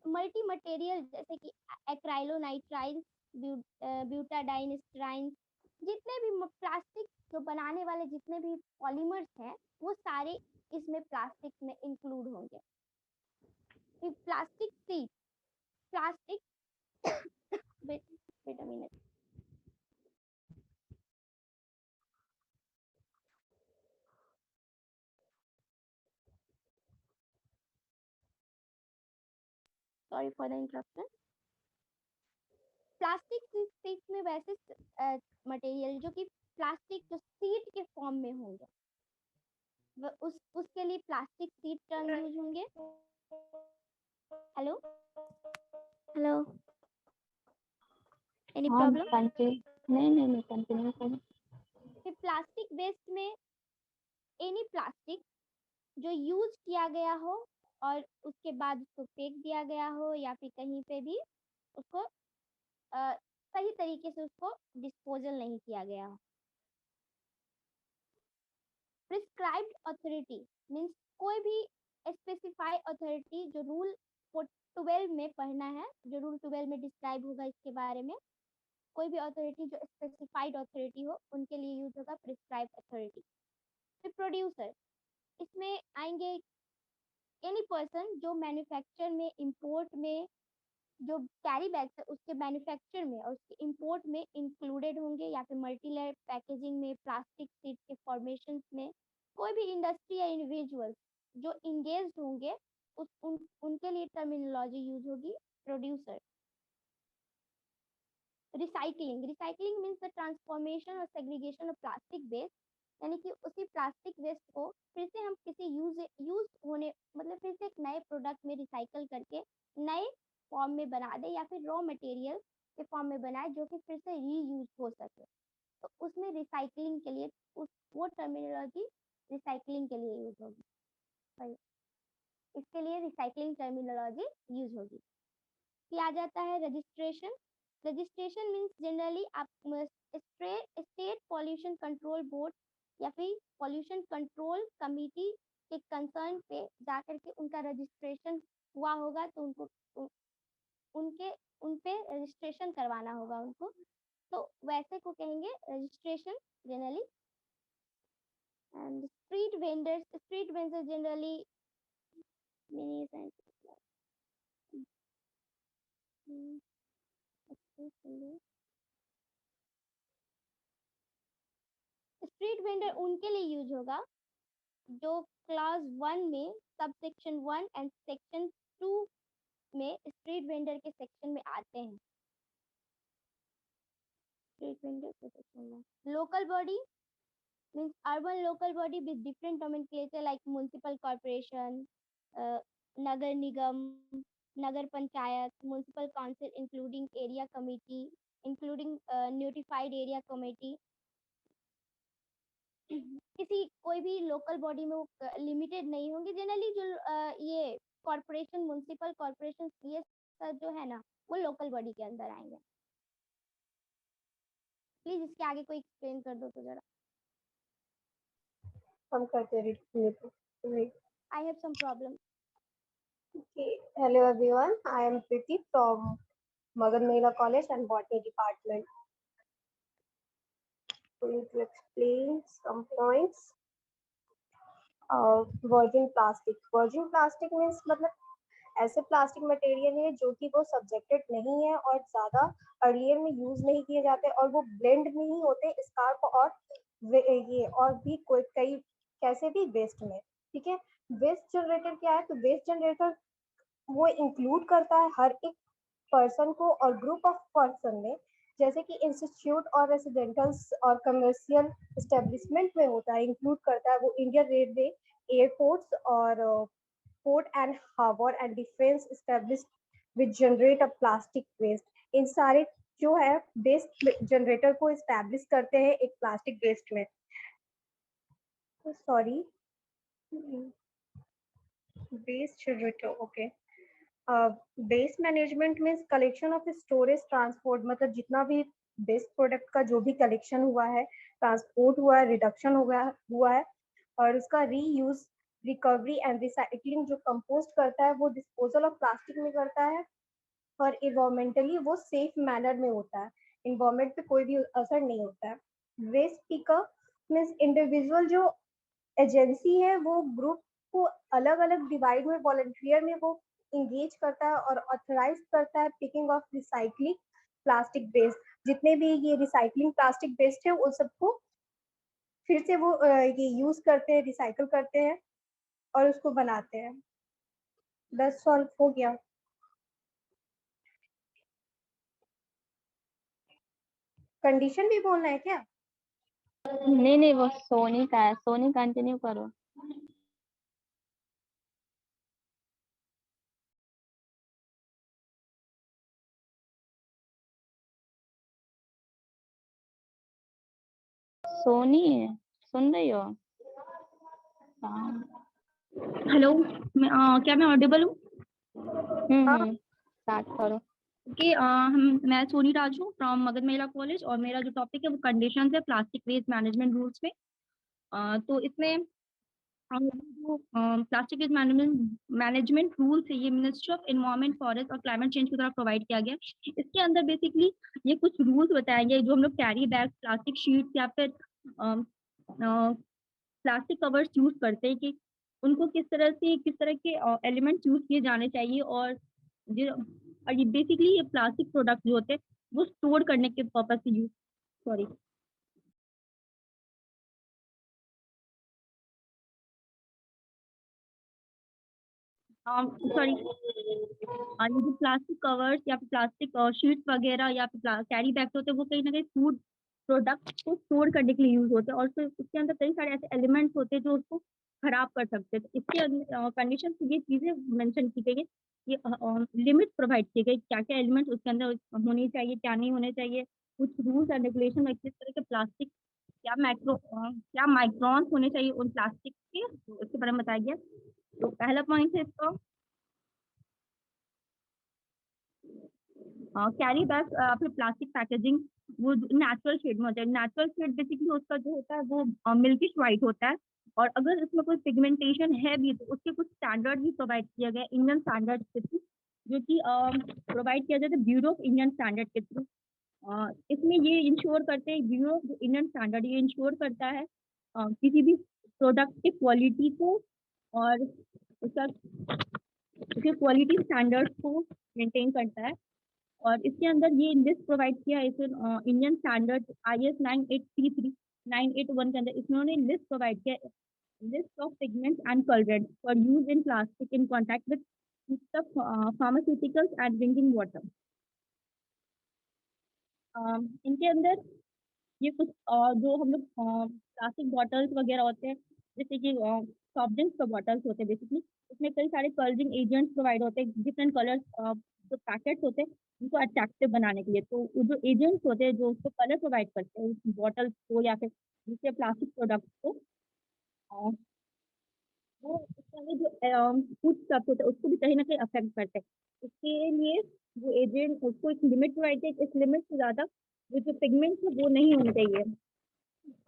मल्टी मटेरियल जैसे कि एक्राइलोनाइट्राइल, ब्यूटाडाइन स्ट्राइन, जितने भी प्लास्टिक जो बनाने वाले जितने भी पॉलीमर्स हैं वो सारे इसमें प्लास्टिक में इंक्लूड होंगे। फिर plastic seed, plastic wait a minute, sorry for the interruption. Plastic seed में वैसे मटेरियल जो कि प्लास्टिक जो सीड के फॉर्म में होंगे उसके लिए प्लास्टिक सीड टर्म यूज होंगे। Hello hello, any problem? नहीं कंटिन्यू करें। फिर प्लास्टिक वेस्ट में एनी प्लास्टिक जो यूज किया गया हो और उसके बाद उसको फेंक दिया गया हो या फिर कहीं पे भी उसको सही तरीके से उसको डिस्पोजल नहीं किया गया हो। प्रिस्क्राइब्ड अथॉरिटी मीन्स कोई भी स्पेसिफाइड अथॉरिटी जो रूल 12 में पढ़ना है, जो रूल 12 में डिस्क्राइब होगा इसके बारे में, कोई भी अथॉरिटी जो स्पेसिफाइड अथॉरिटी हो उनके लिए यूज होगा प्रिस्क्राइब्ड अथॉरिटी। फिर प्रोड्यूसर, इसमें आएंगे एनी पर्सन जो मैन्युफैक्चर में, इंपोर्ट में, जो कैरी बैग्स है उसके मैन्युफैक्चर में और उसके इंपोर्ट में इंक्लूडेड होंगे, या फिर मल्टी लेयर पैकेजिंग में, प्लास्टिक सीड के फॉर्मेशन में। कोई भी इंडस्ट्री या इंडिविजुअल जो इंगेज होंगे उनके लिए टर्मिनोलॉजी यूज होगी producer. Recycling, recycling means the transformation और सेग्रीगेशन ऑफ प्लास्टिक वेस्ट, यानी कि उसी प्लास्टिक वेस्ट को फिर से हम किसी यूज होने मतलब फिर से एक नए प्रोडक्ट में रिसाइकल करके नए फॉर्म में बना दे या फिर रॉ मटेरियल के फॉर्म में बनाए जो कि फिर से रीयूज हो सके। तो उसमें रिसाइकलिंग के लिए वो टर्मिनोलॉजी रिसाइकलिंग के लिए यूज होगी, सॉरी इसके लिए रिसाइकलिंग टर्मिनोलॉजी यूज होगी। फिर आ जाता है रजिस्ट्रेशन। रजिस्ट्रेशन मीन्स जनरली आप स्टेट पॉल्यूशन कंट्रोल बोर्ड या फिर पॉल्यूशन कंट्रोल कमिटी के कंसर्न पे जाकर के उनका रजिस्ट्रेशन हुआ होगा तो उनको उन पे रजिस्ट्रेशन करवाना होगा उनको, तो वैसे को कहेंगे registration generally. And street vendors generally street vendor उनके लिए यूज होगा जो क्लास 1 में सब सेक्शन 1 एंड सेक्शन 2 में स्ट्रीट वेंडर के सेक्शन में आते हैं। स्ट्रीट वेंडर के सेक्शन में local body means urban local body with different nomenclature like municipal corporation, nagar nigam, nagar panchayat, municipal council including area committee, including notified area committee। किसी कोई भी local body में वो लिमिटेड नहीं होंगे। Generally जो ये कॉर्पोरेशन, म्युनिसिपल कॉर्पोरेशन, ये सब जो है ना वो लोकल बॉडी के अंदर आएंगे। प्लीज इसके आगे कोई एक्सप्लेन कर दो तो जरा। हम करते हैं। I have some problem. Okay. Hello everyone. I am Priti from Magan Mehla College and Botany Department. Going to explain some points. Virgin plastic. Virgin plastic means मतलब ऐसे प्लास्टिक मटेरियल है जो कि वो सब्जेक्टेड नहीं है और ज्यादा अर्लियर में यूज नहीं किए जाते और वो ब्लेंड नहीं होते स्कार्प और ये और भी कोई कई कैसे भी वेस्ट में। ठीक है, वेस्ट जनरेटर क्या है? तो वेस्ट जनरेटर वो इंक्लूड करता है हर एक पर्सन को और ग्रुप ऑफ पर्सन में, जैसे कि इंस्टीट्यूट और रेसिडेंटल्स और कमर्शियल एस्टेब्लिशमेंट में होता है, इंक्लूड करता है वो इंडियन रेलवे, एयरपोर्ट्स और port and harbour and defence established which generate a plastic waste. इन सारे जो है वेस्ट जनरेटर को एस्टेब्लिश करते हैं एक प्लास्टिक वेस्ट में। Sorry, waste generator, okay. Waste management means collection of storage transport, मतलब जितना भी वेस्ट प्रोडक्ट का जो भी कलेक्शन हुआ है, ट्रांसपोर्ट हुआ है, रिडक्शन हुआ है और उसका रीयूज, रिकवरी एंड रिसाइकलिंग जो कंपोस्ट करता है वो डिस्पोजल ऑफ प्लास्टिक में करता है, और इन्वायरमेंटली वो सेफ मैनर में होता है, इन्वायरमेंट पे कोई भी असर नहीं होता है। वेस्ट पिकर मीन्स इंडिविजुअल जो एजेंसी है वो ग्रुप को अलग अलग डिवाइड में वॉलंटियर में वो इंगेज करता है और ऑथराइज करता है picking of recycling plastic waste. जितने भी ये रिसाइकलिंग प्लास्टिक वेस्ट है उन सबको फिर से वो ये यूज करते हैं, रिसाइकल करते हैं और उसको बनाते हैं। बस सॉल्व हो गया। कंडीशन भी बोलना है क्या? नहीं वो सोनी का है, सोनी कंटिन्यू करो। सोनी सुन रही हो? हेलो, क्या मैं ऑडिबल हूँ? स्टार्ट करो। कि मैं सोनी राज हूँ फ्रॉम मगध महिला कॉलेज, और मेरा जो टॉपिक है वो कंडीशंस है प्लास्टिक वेस्ट मैनेजमेंट रूल्स में। तो इसमें जो प्लास्टिक वेस्ट मैनेजमेंट रूल्स है ये मिनिस्ट्री ऑफ एनवायरनमेंट, फॉरेस्ट और क्लाइमेट चेंज की द्वारा प्रोवाइड किया गया। इसके अंदर बेसिकली ये कुछ रूल्स बताए गए जो हम लोग कैरी बैग, प्लास्टिक शीट्स या फिर प्लास्टिक कवर्स यूज करते हैं कि उनको किस तरह के एलिमेंट्स यूज किए जाने चाहिए, और ये बेसिकली ये प्लास्टिक प्रोडक्ट जो होते हैं वो स्टोर करने के पर्पज से यूज सॉरी सॉरी ये जो प्लास्टिक कवर्स या फिर प्लास्टिक शीट्स वगैरह या फिर कैरी बैग्स होते हैं वो कहीं ना कहीं फूड प्रोडक्ट को स्टोर करने के लिए यूज होते हैं, और फिर उसके अंदर कई सारे ऐसे एलिमेंट्स होते हैं जो उसको खराब कर सकते हैं। तो इसके कंडीशन से ये चीजें मेंशन की गई है, ये लिमिट प्रोवाइड की गई क्या क्या एलिमेंट्स उसके अंदर होने चाहिए, क्या नहीं होने चाहिए, कुछ रूल्स एंड रेगुलेशन में किस तरह के प्लास्टिक क्या माइक्रोन्स होने चाहिए उन प्लास्टिक के, उसके बारे में बताया गया। तो पहला पॉइंट है इसका कैरी बैग फिर प्लास्टिक पैकेजिंग वो नेचुरल शेड में होता है। नेचुरल शेड बेसिकली उसका जो होता है वो मिल्किश व्हाइट होता है, और अगर इसमें कोई पिगमेंटेशन है भी तो उसके कुछ स्टैंडर्ड भी प्रोवाइड किया गया इंडियन स्टैंडर्ड के थ्रू, जो कि प्रोवाइड किया जाता है ब्यूरो ऑफ इंडियन स्टैंडर्ड के थ्रू। इसमें ये इंश्योर करते हैं ब्यूरो ऑफ इंडियन स्टैंडर्ड ये इंश्योर करता है किसी भी प्रोडक्ट की क्वालिटी को और उसका उसके क्वालिटी स्टैंडर्ड्स को मेंटेन करता है। और इसके अंदर ये लिस्ट प्रोवाइड किया है इसे इंडियन स्टैंडर्ड IS 9833 981 के अंदर इन्होंने लिस्ट प्रोवाइड किया है, list of pigments and colourants for use in plastic in contact with pharmaceuticals and drinking water. इनके अंदर ये कुछ जो हम लोग प्लास्टिक बॉटल्स वगैरह होते हैं जैसे कि सॉफ्ट ड्रिंक्स का बॉटल्स होते हैं बेसिकली, उसमें कई सारे कलरिंग एजेंट्स प्रोवाइड होते हैं डिफरेंट कलर्स, जो पैकेट्स होते हैं उनको अट्रैक्टिव बनाने के लिए। तो वो जो एजेंट्स होते हैं जो उसको कलर प्रोवाइड करते हैं उस बॉटल्स को या फिर दूसरे प्लास्टिक प्रोडक्ट्स को, अ, वो उसके अंदर जो फूड स्टफ होता है उसको भी कहीं ना कहीं अफेक्ट करते हैं। उसके लिए वो एजेंट उसको एक लिमिट प्रोवाइड है, इस लिमिट से ज़्यादा वो जो पिगमेंट्स है वो नहीं होने चाहिए।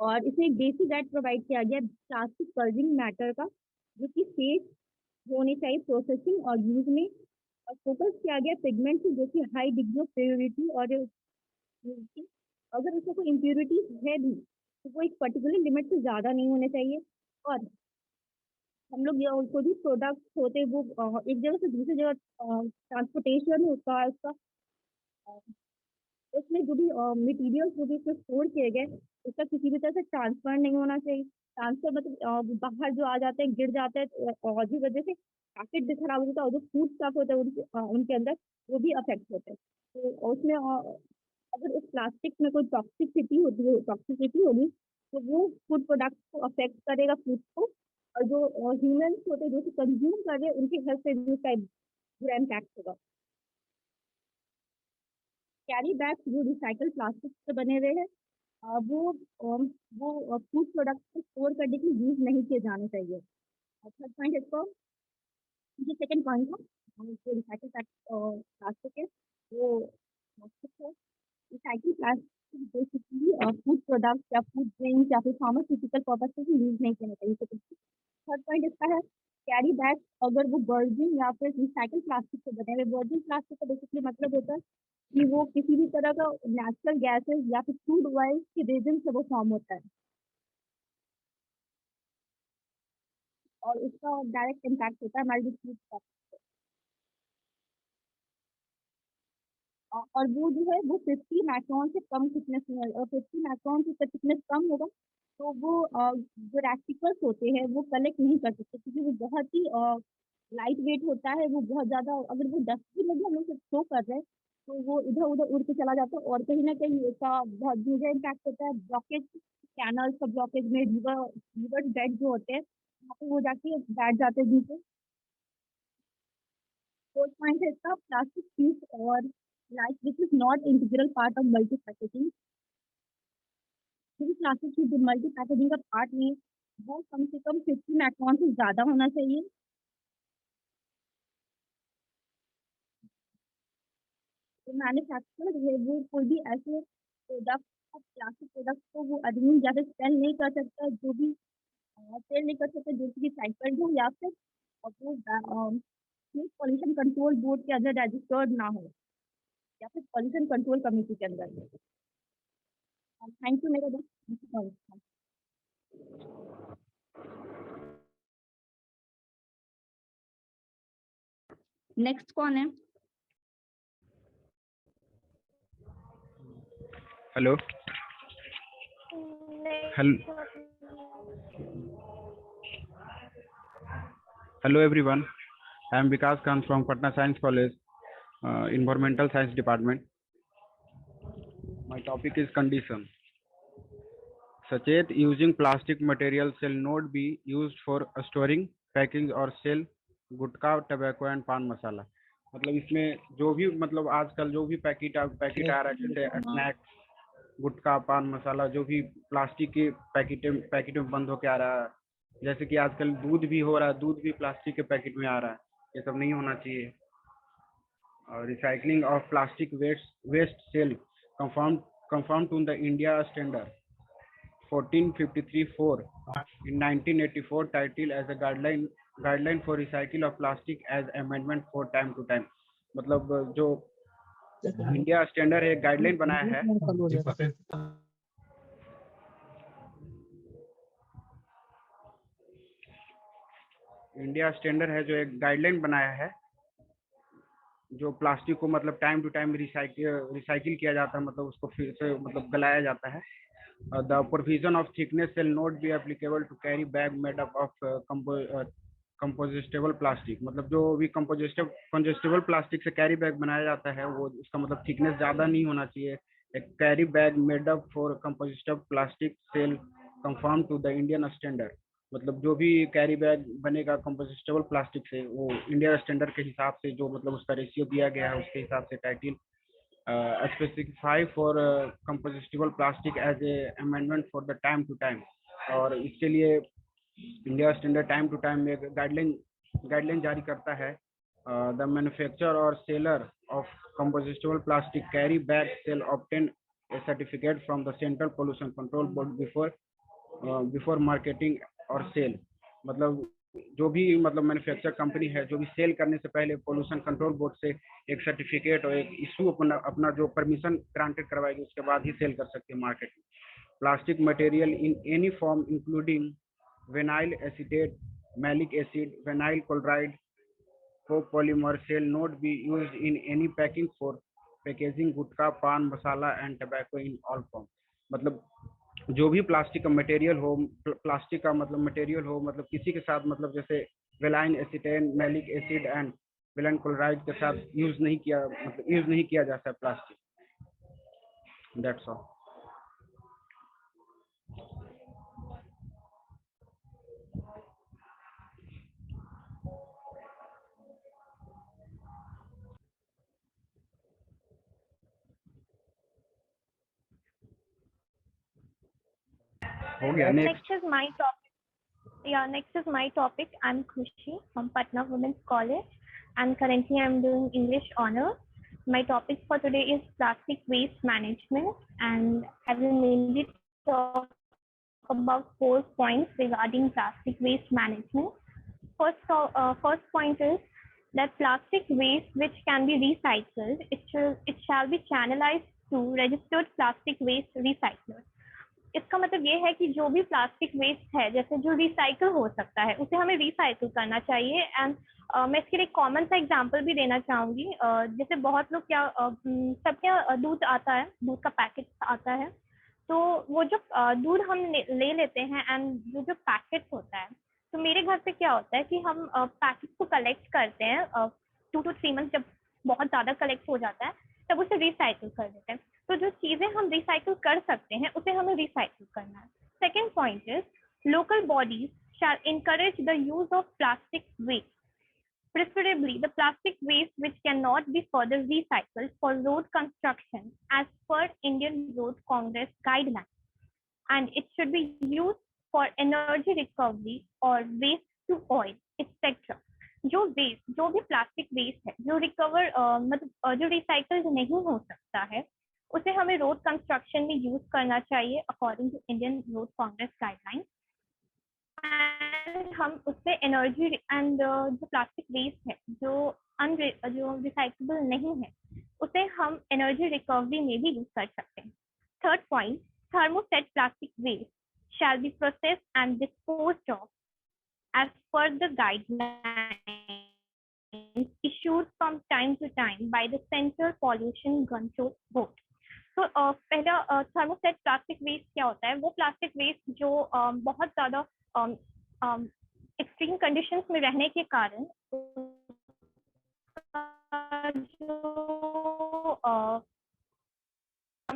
और इसमें एक बेसिक गाइड प्रोवाइड किया गया प्लास्टिक कलरिंग मैटर का, जो कि सेफ होनी चाहिए प्रोसेसिंग और यूज में, और फोकस किया गया पिगमेंट जो कि हाई डिग्री ऑफ प्योरिटी और purity। अगर उसमें कोई इम्प्योरिटी है भी तो वो एक पर्टिकुलर लिमिट से ज़्यादा नहीं होने चाहिए। और हम लोग ये कोई भी प्रोडक्ट होते हैं वो एक जगह से दूसरी जगह ट्रांसपोर्टेशन होता है उसका, उसमें जो भी मटेरियल्स जो भी उसमें स्टोर किए गए उसका किसी भी तरह से ट्रांसफर नहीं होना चाहिए। ट्रांसफर मतलब बाहर जो आ जाते हैं गिर जाते हैं और की वजह से पैकेट भी खराब हो जाता है, और जो फूड स्टफ होता है उनके अंदर वो भी अफेक्ट होते हैं। तो उसमें अगर उस प्लास्टिक में कोई टॉक्सिसिटी होगी तो वो फूड प्रोडक्ट को अफेक्ट करेगा फूड को, और जो ह्यूमन्स होते हैं जो कंज्यूम कर रहे हैं उनकी हेल्थ पे भी उसका बुरा इम्पैक्ट होगा। कैरी बैग जो रिसाइकल प्लास्टिक से बने हुए हैं वो फूड प्रोडक्ट को स्टोर करने के लिए यूज नहीं किए जाने चाहिए। थर्ड पॉइंट इसको ये सेकंड पॉइंट था, जो रिसाइकल प्लास्टिक है वो प्लास्टिक है। Recycle plastic basically food products या फूड ड्रिंक्स या फिर फार्मास्यूटिकल पर्पज से यूज नहीं करना चाहिए। थर्ड पॉइंट इसका है कैरी बैग अगर वो वर्जिन या फिर रिसाइकल प्लास्टिक से बने हुए। वर्जिन प्लास्टिक का बेसिकली मतलब होता है कि वो किसी भी तरह का नेचुरल गैसेस या फिर क्रूड ऑयल के रेजिन से वो फॉर्म होता है और उसका डायरेक्ट इम्पैक्ट होता है हमारी फूड पर। और वो जो है वो 50 माइक्रोन से कम थिकनेस में है और 50 माइक्रोन से थिकनेस कम होगा तो वो जो रेक्टिकल्स होते हैं वो कलेक्ट नहीं कर सकते क्योंकि वो बहुत ही लाइट वेट होता है। वो बहुत ज़्यादा अगर वो डस्टबिन में भी हम लोग थ्रो कर रहे हैं तो वो इधर उधर उड़ के चला जाता है और कहीं ना कहीं इसका बहुत मेजर इम्पैक्ट होता है। ब्लॉकेज कैनल्स का ब्लॉकेज में रिवर बेड जो होते हैं वहाँ पे वो जाके बैठ जाते हैं नीचे। फोर्थ पॉइंट है इसका प्लास्टिक पीस और like this is not integral part of multi packaging. Plastic की मल्टी पैकेजिंग का पार्ट नहीं वो कम से कम 50 माइक्रोन से ज़्यादा होना चाहिए। तो मैन्युफैक्चरर है वो कोई भी ऐसे प्रोडक्ट प्लास्टिक प्रोडक्ट को वो आदमी ज़्यादा सेल नहीं कर सकता जो भी सेल नहीं कर सकता जो कि रिसाइकल्ड हो या फिर वो पॉल्यूशन कंट्रोल बोर्ड के अंदर रजिस्टर्ड ना हो या फिर पॉल्यूशन कंट्रोल कमेटी के अंदर। थैंक यू मेरा दोस्त। नेक्स्ट कौन है? Hello hello everyone, I am Vikas Khan from Patna science college, environmental science department. My topic is condition. Sachet using plastic material shall not be used for storing, packing or sell gutkha, tobacco and पान मसाला। मतलब इसमें जो भी मतलब आजकल जो भी packet आ रहा है जैसे स्नैक्स, गुटखा, पान मसाला जो भी प्लास्टिक के पैकेट में बंद होके आ रहा है, जैसे कि आजकल दूध भी हो रहा है, दूध भी प्लास्टिक के पैकेट में आ रहा है, ये सब नहीं होना चाहिए। Recycling of plastic waste cell conform to the India standard 1453-4 in 1984 titled as a guideline for recycle of plastic as amendment for time to time। मतलब जो इंडिया स्टैंडर्ड है गाइडलाइन बनाया है इंडिया स्टैंडर्ड है जो एक गाइडलाइन बनाया है जो प्लास्टिक को मतलब टाइम टू टाइम रिसाइकिल किया जाता है, मतलब उसको फिर से मतलब गलाया जाता है। The provision of thickness shall not be applicable to carry bag made up of compostable plastic. मतलब जो भी कंपोजिस्टेबल प्लास्टिक से कैरी बैग बनाया जाता है वो उसका मतलब थिकनेस ज़्यादा नहीं होना चाहिए। एक carry bag made up for compostable plastic shall conform to the Indian standard. मतलब जो भी कैरी बैग बनेगा कंपोजिस्टेबल प्लास्टिक से वो इंडिया स्टैंडर्ड के हिसाब से जो मतलब उसका रेशियो दिया गया है उसके हिसाब से title specify for compostable plastic as a amendment for the time to time. और इसके लिए India standard time to time एक गाइडलाइन जारी करता है। द मैन्युफैक्चरर और seller of compostable plastic carry bag shall obtain a certificate from the central pollution control board before marketing और sale. मतलब जो भी मतलब मैन्युफैक्चर कंपनी है जो भी सेल करने से पहले पोल्यूशन कंट्रोल बोर्ड से एक सर्टिफिकेट और एक इशू अपना जो परमिशन ग्रांटेड करवाएगी उसके बाद ही सेल कर सकते हैं मार्केट में। Plastic material in any form including vinyl acetate, maleic acid, vinyl chloride, copolymer shall not be used in any packing for packaging gutkha, paan masala and tobacco in all form. मतलब जो भी प्लास्टिक का मटेरियल हो, plastic का मतलब material हो मतलब किसी के साथ मतलब जैसे vinyl acetate, maleic acid and vinyl chloride के साथ यूज नहीं किया जाता है प्लास्टिक। That's all. हो गया। Next is my topic. Yeah, next is my topic. I'm Khushi from Patna Women's College, and currently I'm doing English honors. My topic for today is plastic waste management, and I will mainly talk about 4 points regarding plastic waste management. First point is that plastic waste which can be recycled, it shall be channelized to registered plastic waste recyclers. इसका मतलब ये है कि जो भी plastic waste है, जैसे जो रिसाइकल हो सकता है, उसे हमें रिसाइकल करना चाहिए. एंड मैं इसके लिए कॉमन सा एग्जांपल भी देना चाहूंगी. जैसे बहुत लोग क्या सबके दूध आता है, दूध का पैकेट आता है, तो वो जो दूध हम ले लेते हैं एंड जो पैकेट होता है, तो मेरे घर पे क्या होता है कि हम पैकेट को कलेक्ट करते हैं 2 to 3 मंथ, जब बहुत ज़्यादा कलेक्ट हो जाता है तब उसे रिसाइकल कर देते हैं. तो जो चीज़ें हम रिसाइकल कर सकते हैं उसे हमें रिसाइकल करना है. Second point is local bodies shall encourage the use of plastic waste, preferably the plastic waste which cannot be further recycled, for road construction as per Indian Road Congress guidelines, and it should be used for energy recovery or waste to oil, etc. जो भी plastic waste है जो recover मतलब जो recycle नहीं हो सकता है, उसे हमें रोड कंस्ट्रक्शन में यूज करना चाहिए according to Indian road congress guidelines. And हम उससे एनर्जी एंड जो प्लास्टिक वेस्ट है जो रिसाइकेबल नहीं है, उसे हम एनर्जी रिकवरी में भी यूज कर सकते हैं. Third point, thermoset plastic waste shall be processed and disposed of as per the guidelines issued from time to time by the Central Pollution Control Board. तो पहला थर्मोसेट प्लास्टिक वेस्ट क्या होता है? वो प्लास्टिक वेस्ट जो बहुत ज़्यादा extreme conditions में रहने के कारण जो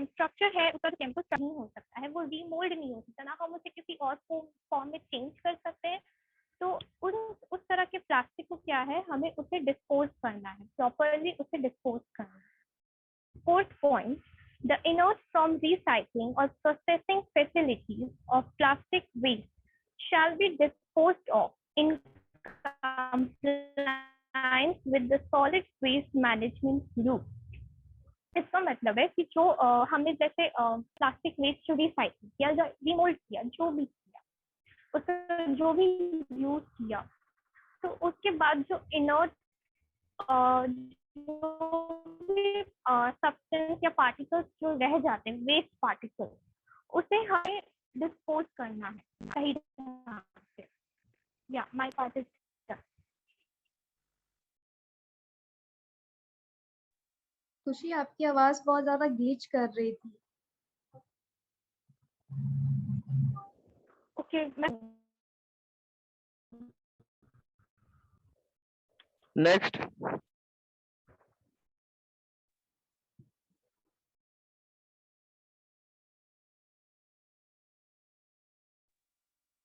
स्ट्रक्चर है उसका टेम्परेचर नहीं हो सकता है, वो रीमोल्ड नहीं हो सकता, ना हम उसे किसी और फॉर्म में चेंज कर सकते हैं. तो उस तरह के प्लास्टिक को क्या है, हमें उसे डिस्पोज करना है, प्रॉपरली उसे डिस्पोज करना है. Fourth point, the inert from recycling or processing facilities of plastic waste shall be disposed of in compliance with the solid waste management rules. इसका मतलब है कि जो हमने जैसे प्लास्टिक वेस्ट जो रिसाइकिल किया, रिमोल्ड किया, जो भी किया, उसका जो भी यूज किया, तो उसके बाद जो इनर्ट सब्सटेंस या पार्टिकल्स जो रह जाते हैं, वेस्ट पार्टिकल्स, उसे हमें डिस्पोज करना है सही ढंग से. या माय पार्ट इज खुशी, आपकी आवाज बहुत ज्यादा ग्लिच कर रही थी. Okay. Next.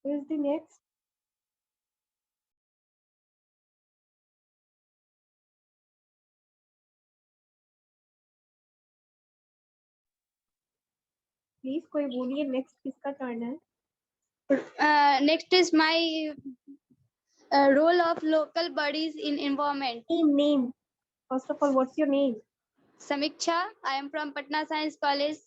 Who is the next? Please कोई बोलिए, नेक्स्ट किसका टर्न है? Next is my role of local bodies in environment. Name. First of all, what's your name? Samiksha. I am from Patna Science College.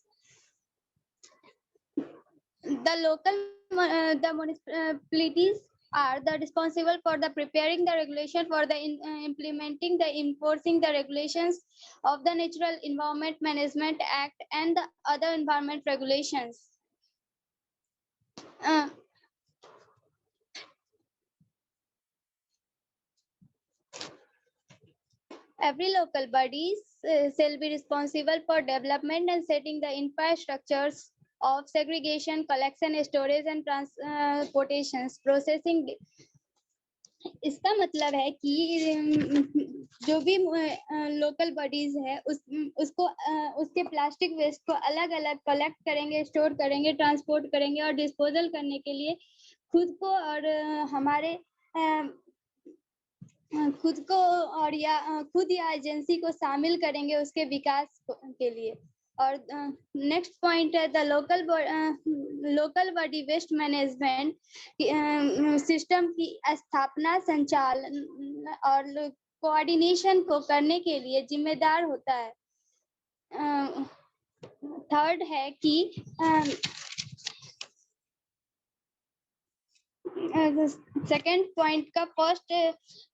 The municipalities are the responsible for the preparing the regulation for the implementing the enforcing the regulations of the Natural Environment Management Act and the other environment regulations. Every local bodies shall be responsible for development and setting the infrastructures of segregation, collection, storage and transportation, processing. इसका मतलब है कि जो भी local bodies है उसको उसके plastic waste को अलग अलग कलेक्ट करेंगे, स्टोर करेंगे, ट्रांसपोर्ट करेंगे और डिस्पोजल करने के लिए खुद को और हमारे खुद या एजेंसी को शामिल करेंगे उसके विकास के लिए. और नेक्स्ट पॉइंट है the local body waste management system की स्थापना, संचालन और कोऑर्डिनेशन को करने के लिए जिम्मेदार होता है। थर्ड है कि सेकंड पॉइंट का फर्स्ट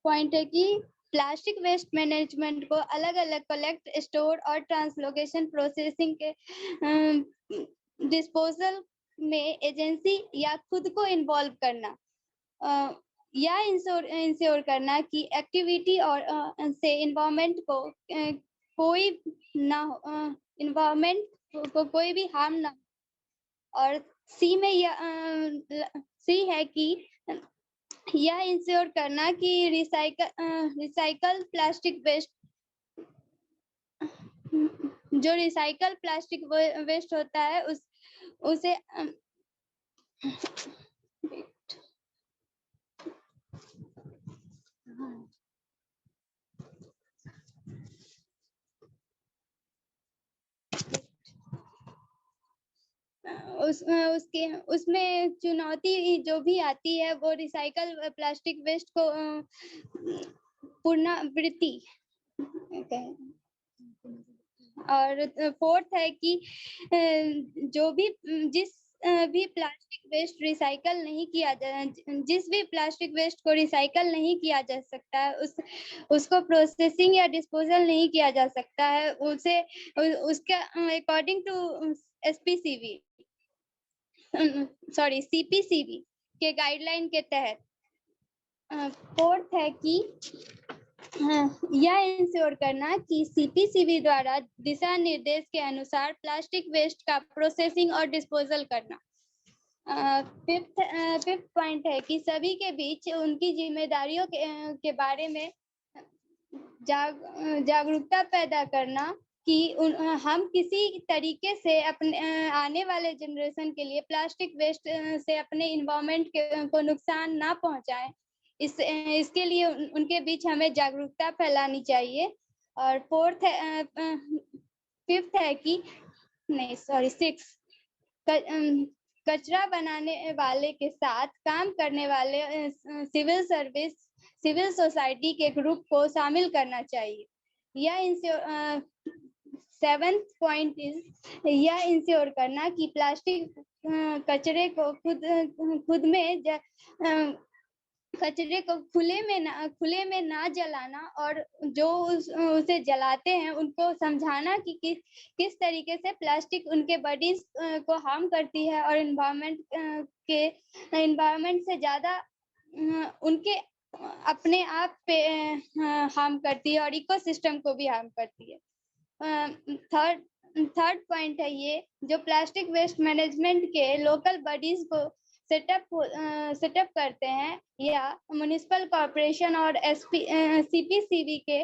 पॉइंट है कि प्लास्टिक वेस्ट मैनेजमेंट को अलग अलग कलेक्ट, स्टोर और ट्रांसलोकेशन प्रोसेसिंग के डिस्पोजल में एजेंसी या खुद को इन्वॉल्व करना या इंश्योर करना कि एक्टिविटी और से इन्वायरमेंट को कोई ना हो, इन्वायरमेंट को कोई भी हार्म ना हो। और सी में सी है कि यह इंश्योर करना कि रिसाइकल प्लास्टिक वेस्ट, जो रिसाइकल प्लास्टिक वेस्ट होता है उसे उसमें चुनौती जो भी आती है वो रिसाइकल प्लास्टिक वेस्ट को पुनरावृत्ति। और फोर्थ है कि जो भी जिस भी प्लास्टिक वेस्ट रिसाइकल नहीं किया जिस भी प्लास्टिक वेस्ट को रिसाइकल नहीं किया जा सकता है उसको प्रोसेसिंग या डिस्पोजल नहीं किया जा सकता है, उसे उसका अकॉर्डिंग टू एसपीसीबी सीपीसीबी के गाइडलाइन के तहत। फोर्थ है कि यह इंश्योर करना कि सीपीसीबी द्वारा दिशा निर्देश के अनुसार प्लास्टिक वेस्ट का प्रोसेसिंग और डिस्पोजल करना। फिफ्थ पॉइंट है कि सभी के बीच उनकी जिम्मेदारियों के बारे में जागरूकता पैदा करना कि हम किसी तरीके से अपने आने वाले जनरेशन के लिए प्लास्टिक वेस्ट से अपने इन्वायरमेंट को नुकसान ना पहुंचाएं। इसके लिए उनके बीच हमें जागरूकता फैलानी चाहिए। और फिफ्थ है कि सिक्स, कचरा बनाने वाले के साथ काम करने वाले सिविल सोसाइटी के ग्रुप को शामिल करना चाहिए। यह सेवेंथ पॉइंट यह इंश्योर करना कि प्लास्टिक कचरे को कचरे को खुले में ना जलाना और जो उसे जलाते हैं उनको समझाना कि किस तरीके से प्लास्टिक उनके बॉडीज को हार्म करती है और इन्वायरमेंट से ज्यादा उनके अपने आप पे हार्म करती है और इकोसिस्टम को भी हार्म करती है। थर्ड पॉइंट है ये जो प्लास्टिक वेस्ट मैनेजमेंट के लोकल बॉडीज को सेटअप करते हैं या म्युनिसिपल कॉर्पोरेशन और सीपीसीबी के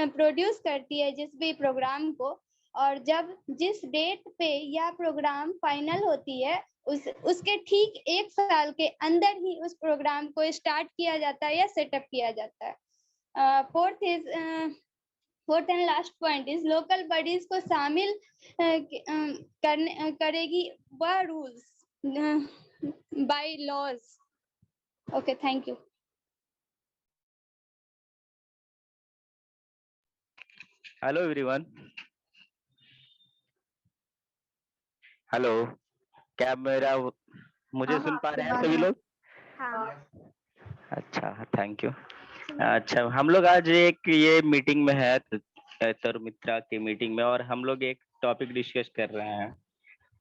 प्रोड्यूस करती है जिस भी प्रोग्राम को, और जिस डेट पे यह प्रोग्राम फाइनल होती है उसके ठीक 1 साल के अंदर ही उस प्रोग्राम को स्टार्ट किया जाता है या सेटअप किया जाता है। Fourth and last point is local bodies को शामिल करेगी वह rules by laws. Okay, thank you. Hello everyone. Hello, क्या मुझे सुन पा रहे हैं सभी लोग? हाँ। अच्छा, थैंक यू। अच्छा, हम लोग आज एक ये मीटिंग में है तरुमित्रा की मीटिंग में, और हम लोग एक टॉपिक डिस्कस कर रहे हैं।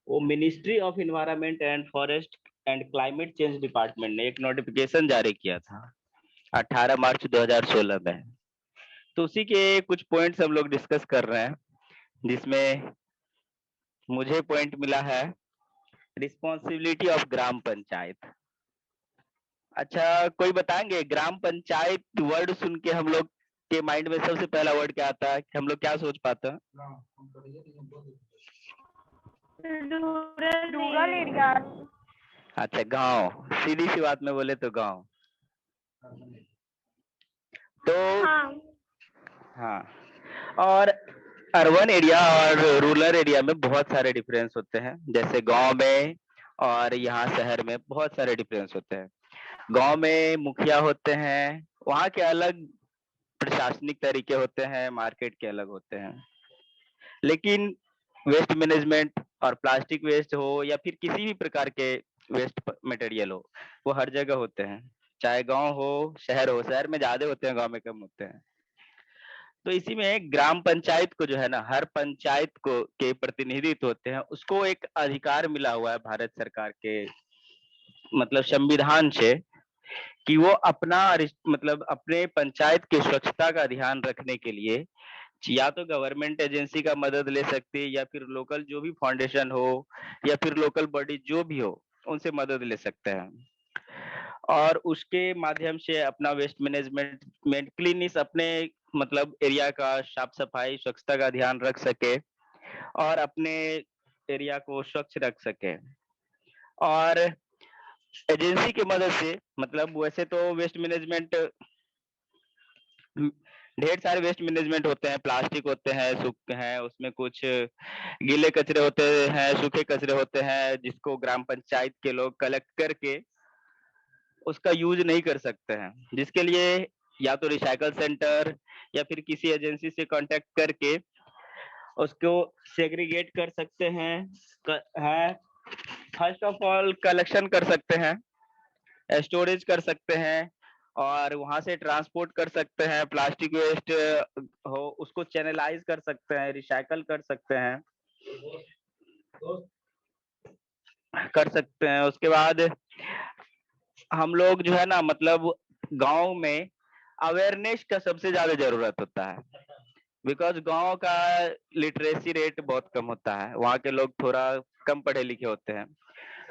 वो ministry of environment and forest and climate change department ने एक नोटिफिकेशन जारी किया था 18 मार्च 2016 में। तो उसी के कुछ पॉइंट्स हम लोग डिस्कस कर रहे हैं, जिसमें मुझे पॉइंट मिला है रिस्पॉन्सिबिलिटी ऑफ ग्राम पंचायत। अच्छा, कोई बताएंगे ग्राम पंचायत वर्ड सुन के हम लोग के माइंड में सबसे पहला वर्ड क्या आता है, कि हम लोग क्या सोच पाते हैं? Rural area. अच्छा, गांव। सीधी सी बात में बोले तो गांव। तो हाँ, और अर्बन एरिया और रूरल एरिया में बहुत सारे डिफरेंस होते हैं। जैसे गांव में और यहाँ शहर में बहुत सारे डिफरेंस होते हैं। गांव में मुखिया होते हैं, वहाँ के अलग प्रशासनिक तरीके होते हैं, मार्केट के अलग होते हैं। लेकिन वेस्ट मैनेजमेंट और प्लास्टिक वेस्ट हो या फिर किसी भी प्रकार के वेस्ट मटेरियल हो, वो हर जगह होते हैं, चाहे गांव हो शहर हो। शहर में ज्यादा होते हैं, गांव में कम होते हैं। तो इसी में ग्राम पंचायत को जो है ना, हर पंचायत को के प्रतिनिधित्व होते हैं, उसको एक अधिकार मिला हुआ है भारत सरकार के मतलब संविधान से, कि वो अपना मतलब अपने पंचायत की स्वच्छता का ध्यान रखने के लिए या तो गवर्नमेंट एजेंसी का मदद ले सकती है, या फिर लोकल जो भी फाउंडेशन हो या फिर लोकल बॉडी जो भी हो, उनसे मदद ले सकते हैं। और उसके माध्यम से अपना वेस्ट मैनेजमेंट क्लीनिस अपने मतलब एरिया का साफ सफाई स्वच्छता का ध्यान रख सके और अपने एरिया को स्वच्छ रख सके। और एजेंसी की मदद से मतलब वैसे तो वेस्ट मैनेजमेंट ढेर सारे वेस्ट मैनेजमेंट होते हैं, प्लास्टिक होते हैं, सूखे हैं, उसमें कुछ गीले कचरे होते हैं, सूखे कचरे होते हैं, जिसको ग्राम पंचायत के लोग कलेक्ट करके उसका यूज नहीं कर सकते हैं, जिसके लिए या तो रिसाइकल सेंटर या फिर किसी एजेंसी से कांटेक्ट करके उसको सेग्रीगेट कर सकते हैं। फर्स्ट ऑफ ऑल कलेक्शन कर सकते हैं, स्टोरेज कर सकते हैं और वहां से ट्रांसपोर्ट कर सकते हैं। प्लास्टिक वेस्ट हो उसको चैनलाइज कर सकते हैं, रिसाइकल कर सकते हैं, उसके बाद हम लोग जो है ना मतलब गांव में अवेयरनेस का सबसे ज्यादा जरूरत होता है, बिकॉज गांव का लिटरेसी रेट बहुत कम होता है, वहाँ के लोग थोड़ा कम पढ़े लिखे होते हैं।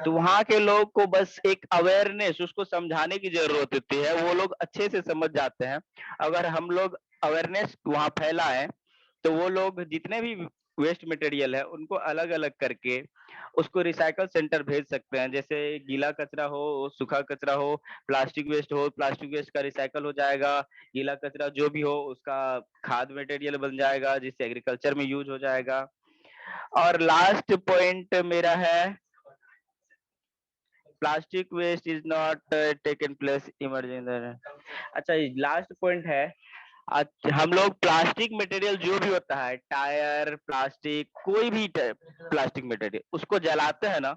तो वहाँ के लोग को बस एक अवेयरनेस, उसको समझाने की जरूरत होती है, वो लोग अच्छे से समझ जाते हैं। अगर हम लोग अवेयरनेस वहाँ फैलाएं तो वो लोग जितने भी वेस्ट मटेरियल है उनको अलग अलग करके उसको रिसाइकल सेंटर भेज सकते हैं। जैसे गीला कचरा हो, सूखा कचरा हो, प्लास्टिक वेस्ट हो, प्लास्टिक वेस्ट का रिसाइकल हो जाएगा, गीला कचरा जो भी हो उसका खाद मटेरियल बन जाएगा जिससे एग्रीकल्चर में यूज हो जाएगा। और लास्ट पॉइंट मेरा है, plastic waste is not taken place emergency. अच्छा, लास्ट पॉइंट है, हम लोग प्लास्टिक मटेरियल जो भी होता है, टायर, प्लास्टिक, कोई भी प्लास्टिक मटेरियल, उसको जलाते हैं ना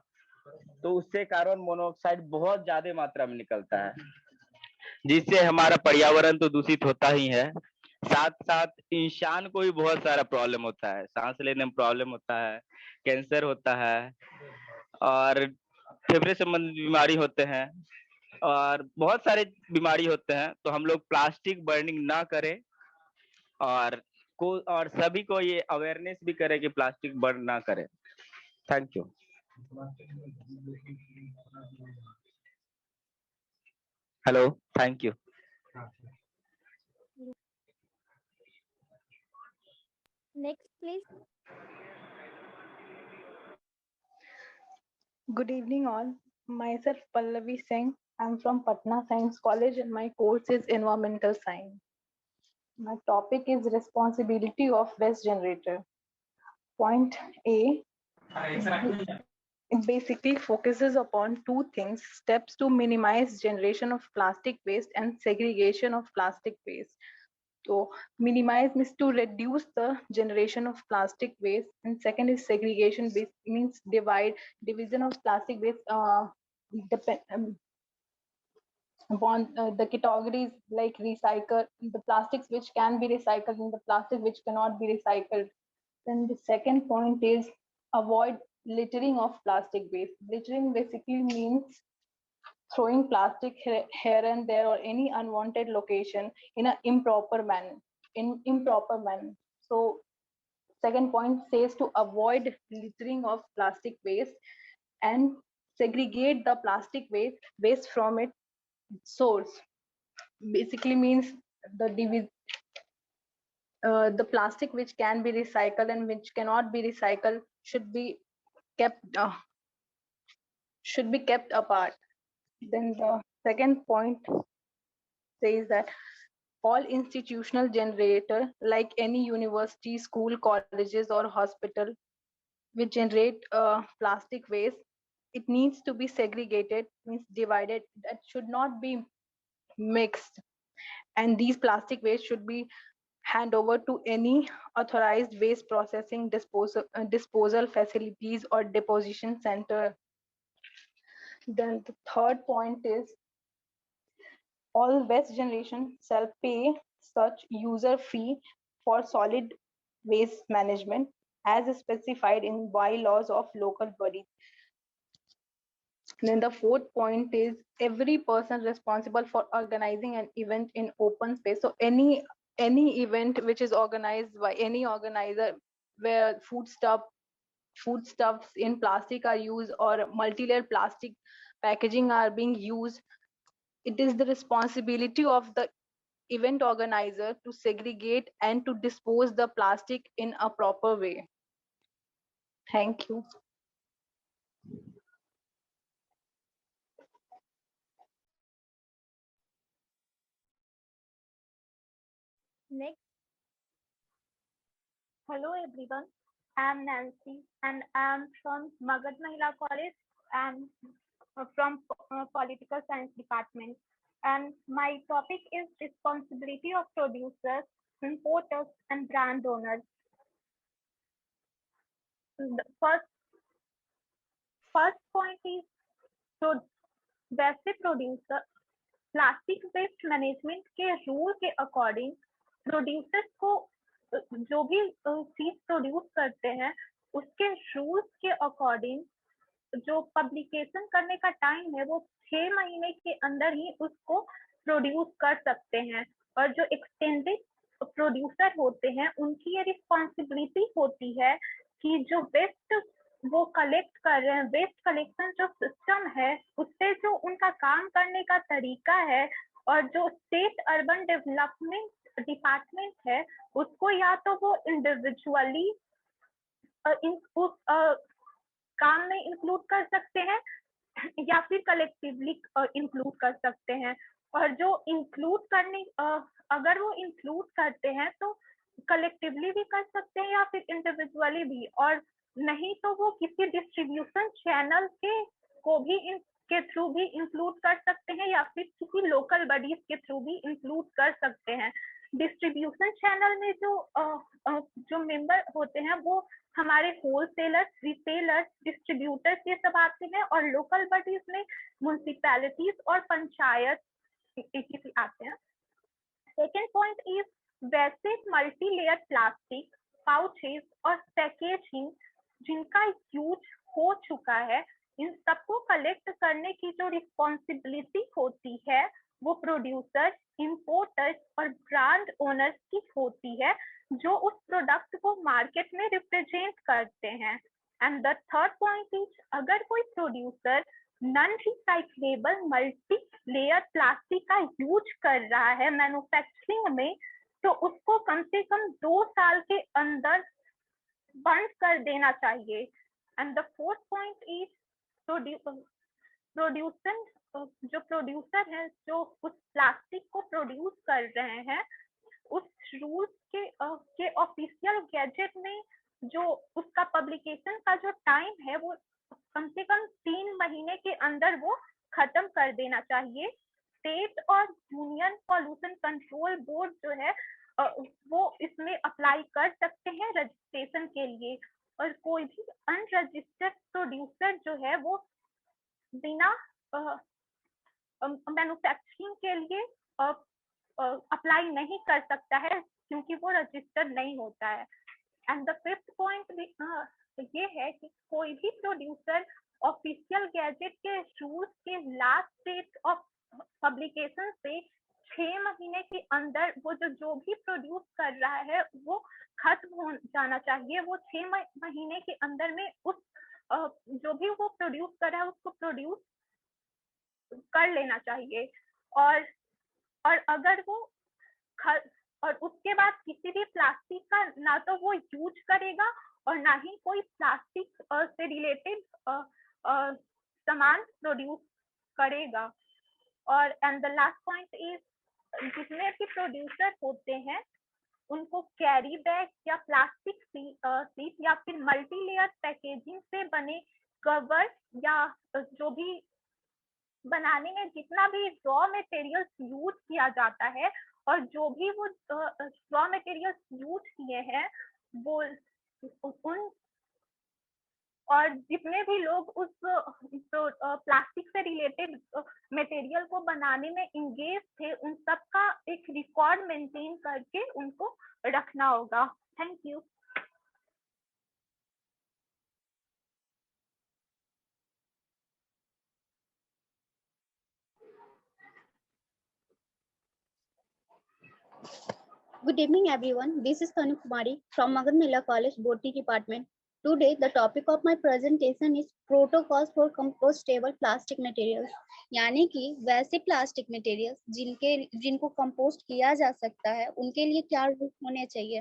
तो उससे कार्बन मोनोऑक्साइड बहुत ज्यादा मात्रा में निकलता है, जिससे हमारा पर्यावरण तो दूषित होता ही है, साथ साथ इंसान को भी बहुत सारा प्रॉब्लम होता है, सांस लेने में प्रॉब्लम होता है, कैंसर होता है और फेफड़े संबंधित बीमारी होते हैं और बहुत सारे बीमारी होते हैं। तो हम लोग प्लास्टिक बर्निंग ना करें और सभी को ये अवेयरनेस भी करें कि प्लास्टिक बर्न ना करें। Thank you. Hello, thank you. Next, please. Good evening, all. Myself Pallavi Singh. I'm from Patna Science College and my course is Environmental Science. My topic is responsibility of waste generator. Point A. It basically focuses upon two things: steps to minimize generation of plastic waste and segregation of plastic waste. So minimize means to reduce the generation of plastic waste, and second is segregation, means division of plastic waste upon the categories like recycle, the plastics which can be recycled and the plastic which cannot be recycled. Then the second point is avoid littering of plastic waste. Littering basically means throwing plastic here and there or any unwanted location in an improper manner. So second point says to avoid littering of plastic waste and segregate the plastic waste from its source. Basically means the plastic which can be recycled and which cannot be recycled should be kept apart. Then the second point says that all institutional generator, like any university, school, colleges, or hospital, which generate plastic waste, it needs to be segregated, means divided. That should not be mixed. and these plastic waste should be hand over to any authorized waste processing disposal facilities or deposition center. Then the third point is all waste generation shall pay such user fee for solid waste management as specified in bylaws of local bodies. Then the fourth point is every person responsible for organizing an event in open space. So any event which is organized by any organizer where foodstuffs in plastic are used or multi-layer plastic packaging are being used, it is the responsibility of the event organizer to segregate and to dispose the plastic in a proper way. Thank you. Next. Hello everyone, I'm Nancy and I'm from Magad Mahila College and from Political Science Department. And my topic is responsibility of producers, importers and brand owners. The first point is वैसे producer plastic waste management के rule के according producers को जो भी चीज produce करते हैं उसके रूल्स के अकॉर्डिंग जो पब्लिकेशन करने का टाइम है वो 6 महीने के अंदर ही उसको प्रोड्यूस कर सकते हैं और जो एक्सटेंडेड प्रोड्यूसर होते हैं उनकी ये रिस्पॉन्सिबिलिटी होती है कि जो वेस्ट वो कलेक्ट कर रहे हैं, वेस्ट कलेक्शन जो सिस्टम है उससे जो उनका काम करने का तरीका है और जो स्टेट अर्बन डेवलपमेंट डिपार्टमेंट है उसको या तो वो इंडिविजुअली उस काम में इंक्लूड कर सकते हैं या फिर कलेक्टिवली इंक्लूड कर सकते हैं। और जो इंक्लूड करने अगर वो इंक्लूड करते हैं तो कलेक्टिवली भी कर सकते हैं या फिर इंडिविजुअली भी, और नहीं तो वो किसी डिस्ट्रीब्यूशन चैनल को भी के थ्रू भी इंक्लूड कर सकते हैं या फिर किसी लोकल बॉडीज के थ्रू भी इंक्लूड कर सकते हैं। डिस्ट्रीब्यूशन चैनल में जो मेंबर होते हैं वो हमारे होलसेलर्स, रिटेलर्स, डिस्ट्रीब्यूटर्स ये सब आते हैं, और लोकल बॉडीज में म्युनिसिपैलिटीज और पंचायत आते हैं। सेकेंड पॉइंट इज वैसे मल्टी लेयर प्लास्टिक पाउचेज और पैकेजिंग जिनका यूज हो चुका है, इन सबको कलेक्ट करने की जो रिस्पॉन्सिबिलिटी होती है वो प्रोड्यूसर्स, इंपोर्टर्स और ब्रांड ओनर्स की होती है जो उस प्रोडक्ट को मार्केट में रिप्रेजेंट करते हैं। And the third point is अगर कोई producer non recyclable multi layer plastic का यूज कर रहा है मैन्युफैक्चरिंग में, तो उसको कम से कम 2 साल के अंदर बंद कर देना चाहिए। And the fourth point is producer जो प्रोड्यूसर है जो उस प्लास्टिक को प्रोड्यूस कर रहे हैं उस रूल्स के ऑफिशियल गैजेट में जो उसका पब्लिकेशन का जो टाइम है वो कम से कम 3 महीने के अंदर वो खत्म कर देना चाहिए। स्टेट और यूनियन पॉल्यूशन कंट्रोल बोर्ड जो है वो इसमें अप्लाई कर सकते हैं रजिस्ट्रेशन के लिए, और कोई भी अनरजिस्टर्ड प्रोड्यूसर जो है वो बिना मैन्युफैक्चरिंग के लिए अप्लाई नहीं कर सकता है क्योंकि वो रजिस्टर्ड नहीं होता है। एंड द फिफ्थ पॉइंट ये है कि कोई भी प्रोड्यूसर ऑफिशियल गैजेट के रूल्स के लास्ट डेट ऑफ पब्लिकेशन से 6 महीने के अंदर वो जो भी प्रोड्यूस कर रहा है वो खत्म हो जाना चाहिए। वो 6 महीने के अंदर में उस जो भी वो प्रोड्यूस कर रहा है उसको प्रोड्यूस कर लेना चाहिए। और अगर वो और उसके बाद किसी भी प्लास्टिक का ना तो वो यूज करेगा और ना ही कोई प्लास्टिक से रिलेटेड सामान प्रोड्यूस करेगा। और and the last point is जितने भी प्रोड्यूसर होते हैं उनको कैरी बैग या प्लास्टिक सीट या फिर मल्टी लेयर पैकेजिंग से बने कवर या जो भी बनाने में जितना भी रॉ मटेरियल्स यूज किया जाता है और जो भी वो रॉ मटेरियल्स यूज किए हैं वो उन और जितने भी लोग उस प्लास्टिक से रिलेटेड मटेरियल को बनाने में इंगेज थे उन सब का एक रिकॉर्ड मेंटेन करके उनको रखना होगा। Thank you. Good evening, everyone. This is Tanu Kumari from Magadmela College, Botany Department. Today, the topic of my presentation is protocols for compostable plastic materials. यानी कि वैसे प्लास्टिक मटेरियल्स जिनको कंपोस्ट किया जा सकता है उनके लिए क्या रूल्स होने चाहिए।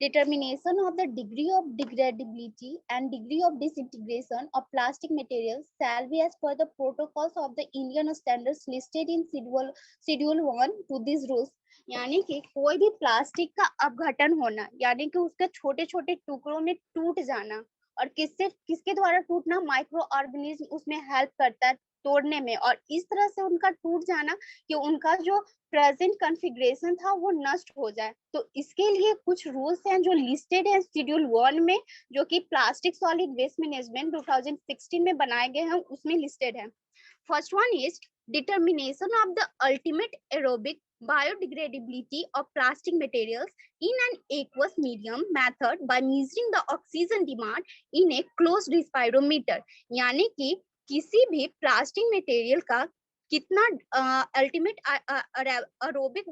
Determination of the degree of degradability and degree of disintegration of plastic materials shall be as per the protocols of the Indian standards listed in Schedule 1 to these rules. यानी कि कोई भी प्लास्टिक का अपघटन होना यानी कि उसके छोटे छोटे टुकड़ों में टूट जाना और किसके द्वारा टूटना, माइक्रो ऑर्गेनिज्म उसमें हेल्प करता है तोड़ने में, और इस तरह से उनका टूट जाना कि उनका जो प्रेजेंट कॉन्फ़िगरेशन था वो नष्ट हो जाए। तो इसके लिए कुछ रूल्स हैं जो लिस्टेड है शेड्यूल 1 में, जो कि प्लास्टिक सॉलिड वेस्ट मैनेजमेंट 2016 में बनाए गए हैं, उसमें लिस्टेड है। First one is determination of the ultimate aerobic biodegradability of plastic materials in an aqueous medium method by measuring the oxygen demand in a closed respirometer। यानी कि किसी भी प्लास्टिक मटेरियल का कितना अल्टीमेट एरोबिक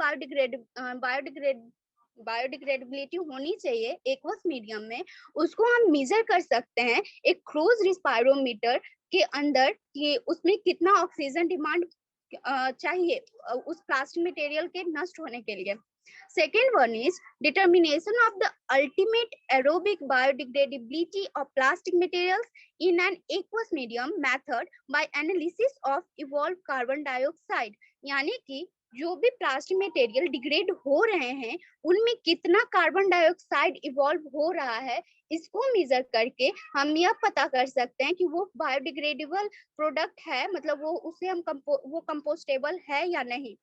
बायोडिग्रेडेबिलिटी होनी चाहिए aqueous medium में, उसको हम मेजर कर सकते हैं एक क्लोज रिस्पायरोमीटर के अंदर कि उसमें कितना ऑक्सीजन डिमांड चाहिए उस प्लास्टिक मटेरियल के नष्ट होने के लिए। Second one is determination of the ultimate aerobic biodegradability of plastic materials in an aqueous medium method by analysis of evolved carbon dioxide। यानी कि जो भी प्लास्टिक मटेरियल डिग्रेड हो रहे हैं उनमें कितना कार्बन डाइऑक्साइड इवॉल्व हो रहा है, इसको मेजर करके हम यह पता कर सकते हैं कि वो बायोडिग्रेडेबल प्रोडक्ट है, मतलब वो उसे हम वो कंपोस्टेबल है या नहीं।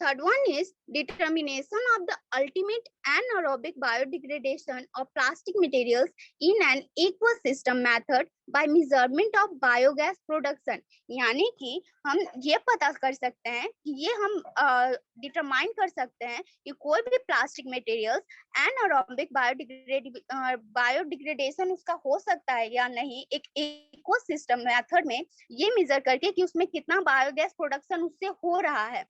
Third one is determination of the ultimate anaerobic biodegradation of plastic materials in an aqueous system method by measurement of biogas production। यानी कि हम ये पता कर सकते हैं कि ये हम डिटरमाइन कर सकते हैं कि कोई भी प्लास्टिक मटेरियल्स एनाएरोबिक बायोडिग्रेडेशन उसका हो सकता है या नहीं एक एक्वस सिस्टम मेथड में, ये मेजर करके कि उसमें कितना बायोगैस प्रोडक्शन उससे हो रहा है।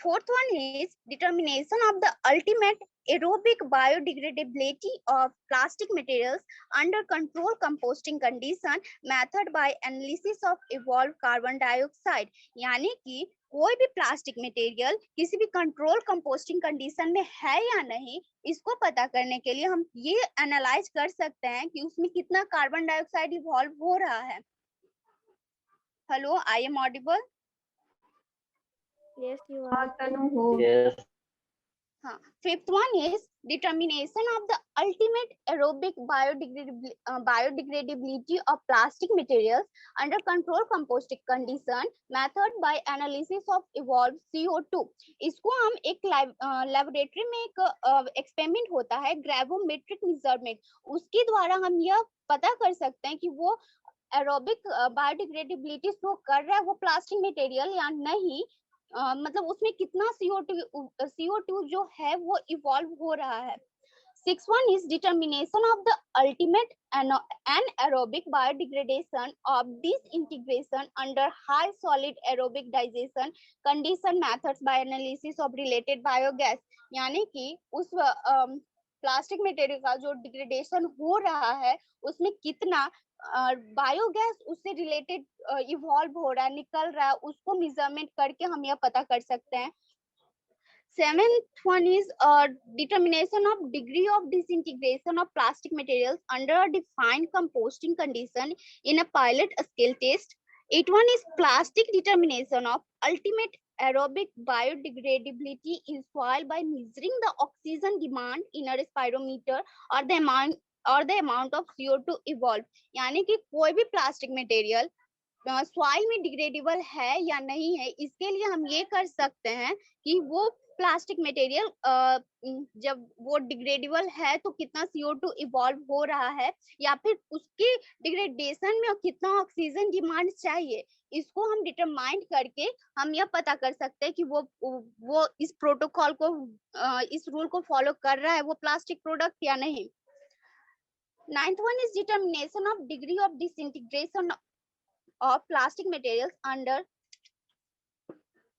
Fourth one is determination of the ultimate aerobic biodegradability of plastic materials under control composting condition method by analysis of evolved carbon dioxide। यानी कि कोई भी प्लास्टिक मटेरियल किसी भी कंट्रोल कंपोस्टिंग कंडीशन में है या नहीं, इसको पता करने के लिए हम ये एनालाइज कर सकते हैं कि उसमें कितना कार्बन डाइऑक्साइड इवॉल्व हो रहा है। Hello, I am audible? Yes, you are. Yes. Fifth one is determination of the ultimate aerobic biodegradability of plastic materials under control composting condition method by analysis of evolved CO2। इसको हम एक laboratory में एक experiment होता है ग्रेवोमेट्रिक measurement, उसके द्वारा हम यह पता कर सकते हैं कि वो एरोबिक बायोडिग्रेडेबिलिटी शो कर रहा है वो प्लास्टिक मटेरियल या नहीं, मतलब उसमें कितना CO2 जो है वो इवॉल्व हो रहा है। Sixth one is determination of the ultimate anaerobic biodegradation of disintegration under high solid aerobic digestion condition methods by analysis of related biogas। यानी कि उस प्लास्टिक मटेरियल का जो डिग्रेडेशन हो रहा है उसमें कितना बायोगैस उससे रिलेटेड इवॉल्व हो रहा है, निकल रहा है, उसको मेजरमेंट करके हम यह पता कर सकते हैं। Seventh one is determination of degree of disintegration of plastic materials under a defined composting condition in a pilot scale test। Eighth one is plastic determination of ultimate aerobic biodegradability in soil by measuring the oxygen demand in a respirometer or the amount of CO2 evolved। यानी कि कोई भी plastic material soil में degradable है या नहीं है, इसके लिए हम ये कर सकते हैं कि वो प्लास्टिक मटेरियल जब वो डिग्रेडेबल है तो कितना CO2 इवॉल्व हो रहा है, या फिर उसकी डिग्रेडेशन में कितना ऑक्सीजन डिमांड चाहिए, इसको हम डिटरमाइन करके हम यह पता कर सकते हैं कि वो इस प्रोटोकॉल को इस रूल को फॉलो कर रहा है वो प्लास्टिक प्रोडक्ट या नहीं। 9th one is determination of degree of disintegration of plastic materials under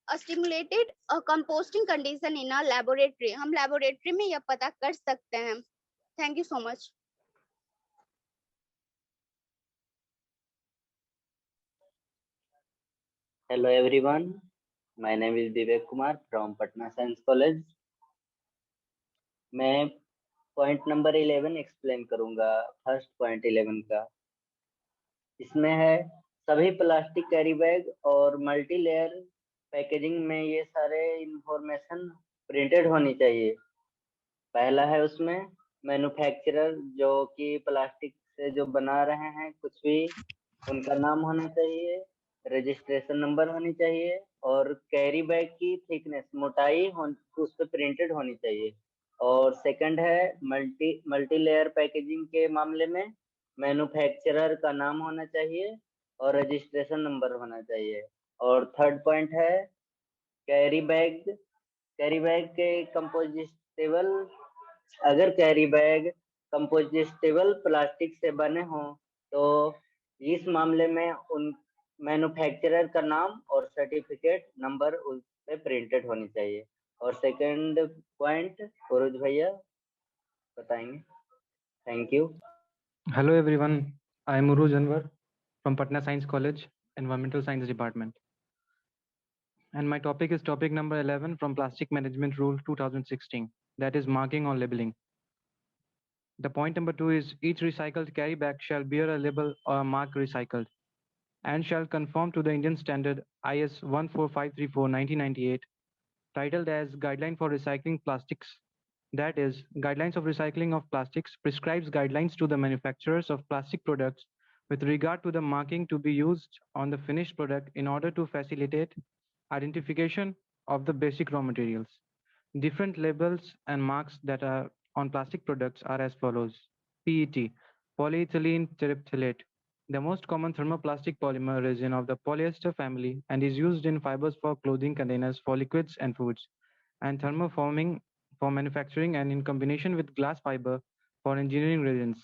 a stimulated composting condition in a laboratory। हम laboratory में यह पता कर सकते हैं। Thank you so much। Hello everyone, my name is Vivek Kumar from Patna Science College। मैं point number 11 explain करूंगा। First point 11 का इसमें है सभी प्लास्टिक कैरी बैग और मल्टी लेयर पैकेजिंग में ये सारे इंफॉर्मेशन प्रिंटेड होनी चाहिए। पहला है उसमें मैन्युफैक्चरर जो कि प्लास्टिक से जो बना रहे हैं कुछ भी, उनका नाम होना चाहिए, रजिस्ट्रेशन नंबर होनी चाहिए और कैरी बैग की थिकनेस मोटाई उस पर प्रिंटेड होनी चाहिए। और सेकंड है मल्टी लेयर पैकेजिंग के मामले में मैन्युफैक्चरर का नाम होना चाहिए और रजिस्ट्रेशन नंबर होना चाहिए। और थर्ड पॉइंट है कैरी बैग के कंपोजिस्टेबल, अगर कैरी बैग कंपोजिस्टेबल प्लास्टिक से बने हों तो इस मामले में उन मैन्युफैक्चरर का नाम और सर्टिफिकेट नंबर उस पे प्रिंटेड होनी चाहिए। और सेकंड पॉइंट सूरज भैया बताएंगे। Thank you. Hello everyone, I am Uruj Anwar from Patna Science College, Environmental Science Department. And my topic is topic number 11 from Plastic Management Rule 2016, that is marking or labeling. The point number 2 is each recycled carry bag shall bear a label or a mark recycled and shall conform to the Indian standard IS 14534-1998 titled as Guideline for Recycling Plastics. That is, Guidelines of Recycling of Plastics prescribes guidelines to the manufacturers of plastic products with regard to the marking to be used on the finished product in order to facilitate identification of the basic raw materials. Different labels and marks that are on plastic products are as follows. PET, polyethylene terephthalate, the most common thermoplastic polymer resin of the polyester family and is used in fibers for clothing containers for liquids and foods, and thermoforming for manufacturing and in combination with glass fiber for engineering resins.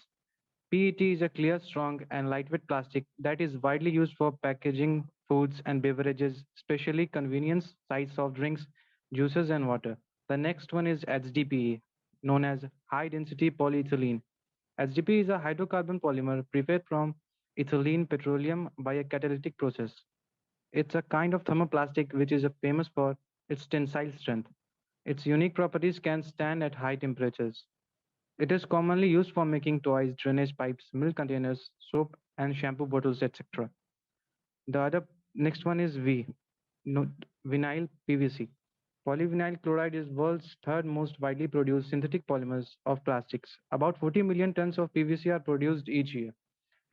PET is a clear, strong, and lightweight plastic that is widely used for packaging foods and beverages, especially convenience-sized soft drinks, juices, and water. The next one is HDPE, known as high-density polyethylene. HDPE is a hydrocarbon polymer prepared from ethylene petroleum by a catalytic process. It's a kind of thermoplastic which is famous for its tensile strength. Its unique properties can stand at high temperatures. It is commonly used for making toys, drainage pipes, milk containers, soap and shampoo bottles, etc. The next one is vinyl PVC. Polyvinyl chloride is world's third most widely produced synthetic polymers of plastics. About 40 million tons of PVC are produced each year.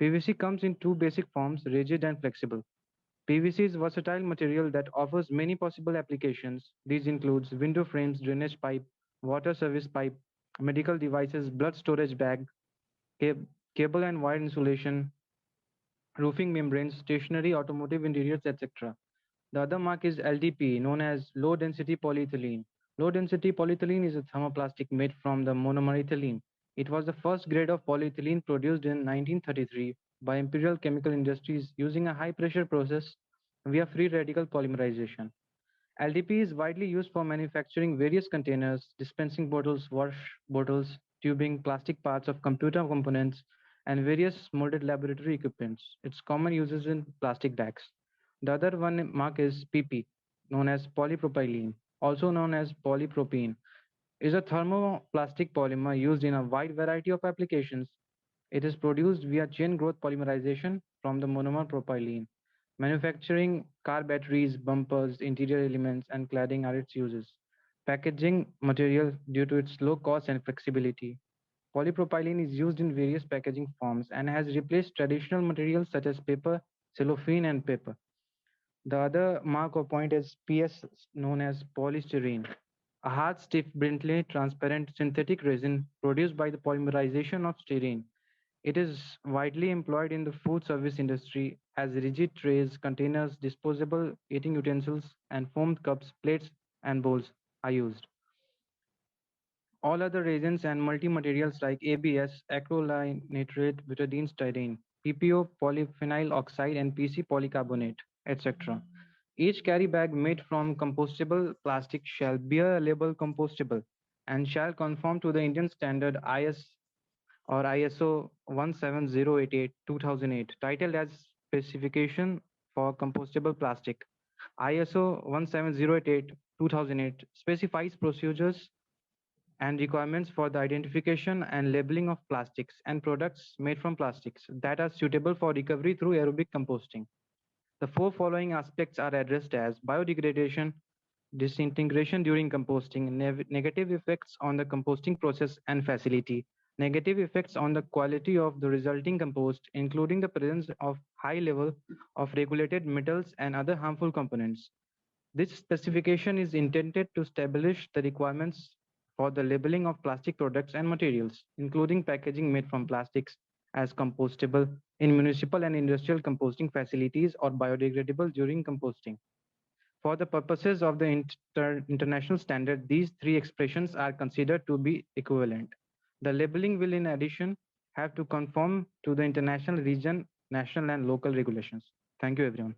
PVC comes in two basic forms, rigid and flexible. PVC is a versatile material that offers many possible applications. These includes window frames, drainage pipe, water service pipe, medical devices, blood storage bag, cable and wire insulation, roofing membranes, stationary, automotive interiors, etc. The other mark is LDPE, known as low density polyethylene. Low density polyethylene is a thermoplastic made from the monomer ethylene. It was the first grade of polyethylene produced in 1933 by Imperial Chemical Industries using a high pressure process via free radical polymerization. LDPE is widely used for manufacturing various containers, dispensing bottles, wash bottles, tubing, plastic parts of computer components, and various molded laboratory equipments. Its common uses in plastic bags. The other one mark is PP, known as polypropylene, also known as polypropene, is a thermoplastic polymer used in a wide variety of applications. It is produced via chain growth polymerization from the monomer propylene. Manufacturing car batteries, bumpers, interior elements, and cladding are its uses. Packaging material due to its low cost and flexibility. Polypropylene is used in various packaging forms and has replaced traditional materials such as paper, cellophane, and paper. The other mark or point is PS, known as polystyrene. a hard, stiff, brilliantly transparent synthetic resin produced by the polymerization of styrene. It is widely employed in the food service industry as rigid trays, containers, disposable eating utensils, and foamed cups, plates, and bowls are used. All other resins and multi-materials like ABS, acrylonitrile, butadiene styrene, PPO, polyphenol oxide, and PC polycarbonate, etc. Each carry bag made from compostable plastic shall bear a label compostable and shall conform to the Indian standard or ISO 17088-2008, titled as Specification for Compostable Plastic. ISO 17088-2008 specifies procedures and requirements for the identification and labeling of plastics and products made from plastics that are suitable for recovery through aerobic composting. The four following aspects are addressed as biodegradation, disintegration during composting, negative effects on the composting process and facility, negative effects on the quality of the resulting compost, including the presence of high level of regulated metals and other harmful components. This specification is intended to establish the requirements for the labeling of plastic products and materials, including packaging made from plastics, as compostable in municipal and industrial composting facilities or biodegradable during composting. For the purposes of the international standard, these three expressions are considered to be equivalent. The labeling will, in addition, have to conform to the international, region, national, and local regulations. Thank you, everyone.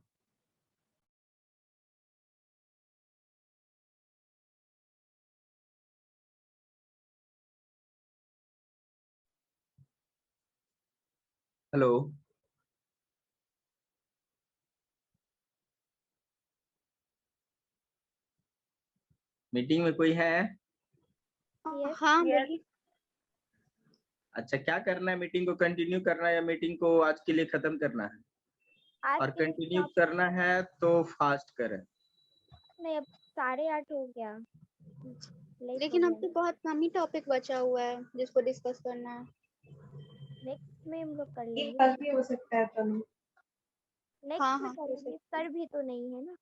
Hello meeting में कोई है? हाँ अच्छा, क्या करना है? Meeting को continue करना है या मीटिंग को आज के लिए खत्म करना है? और कंटिन्यू करना है तो फास्ट करें। नहीं, अब 8:30 हो गया, लेकिन अब तो बहुत कम ही टॉपिक बचा हुआ है जिसको डिस्कस करना है। नेक्स्ट में हम लोग कर लेंगे। कल भी हो सकता है तो नेक्स्ट में करेंगे, सर भी तो नहीं है ना।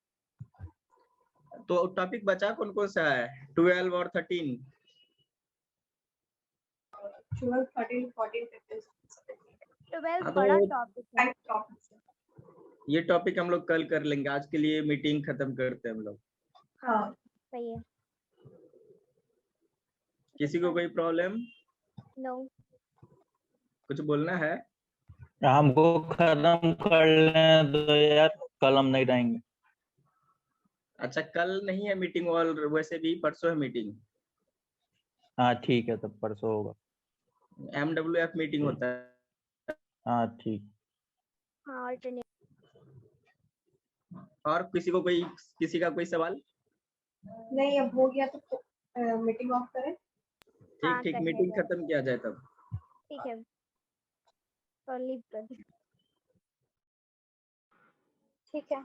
तो टॉपिक बचा कौन कौन सा है? 12 और 13? 12, 13, 14, 15, 12 बड़ा टॉपिक है। ये टॉपिक हम लोग कल कर लेंगे। आज के लिए मीटिंग खत्म करते हैं हम लोग। हाँ, सही है। किसी को कोई प्रॉब्लम? नो। कुछ बोलना है? हमको खत्म कर लें तो यार, कल हम नहीं रहेंगे। अच्छा, कल नहीं है मीटिंग और वैसे भी परसों है मीटिंग। हाँ ठीक है, तब परसों होगा। MWF मीटिंग होता है। हाँ ठीक। हाँ, अल्टरनेट। और किसी का कोई सवाल? नहीं, अब हो गया तो मीटिंग ऑफ करें। ठीक, मीटिंग खत्म किया जाए तब। ठीक है, तो लीव कर दे। ठीक है।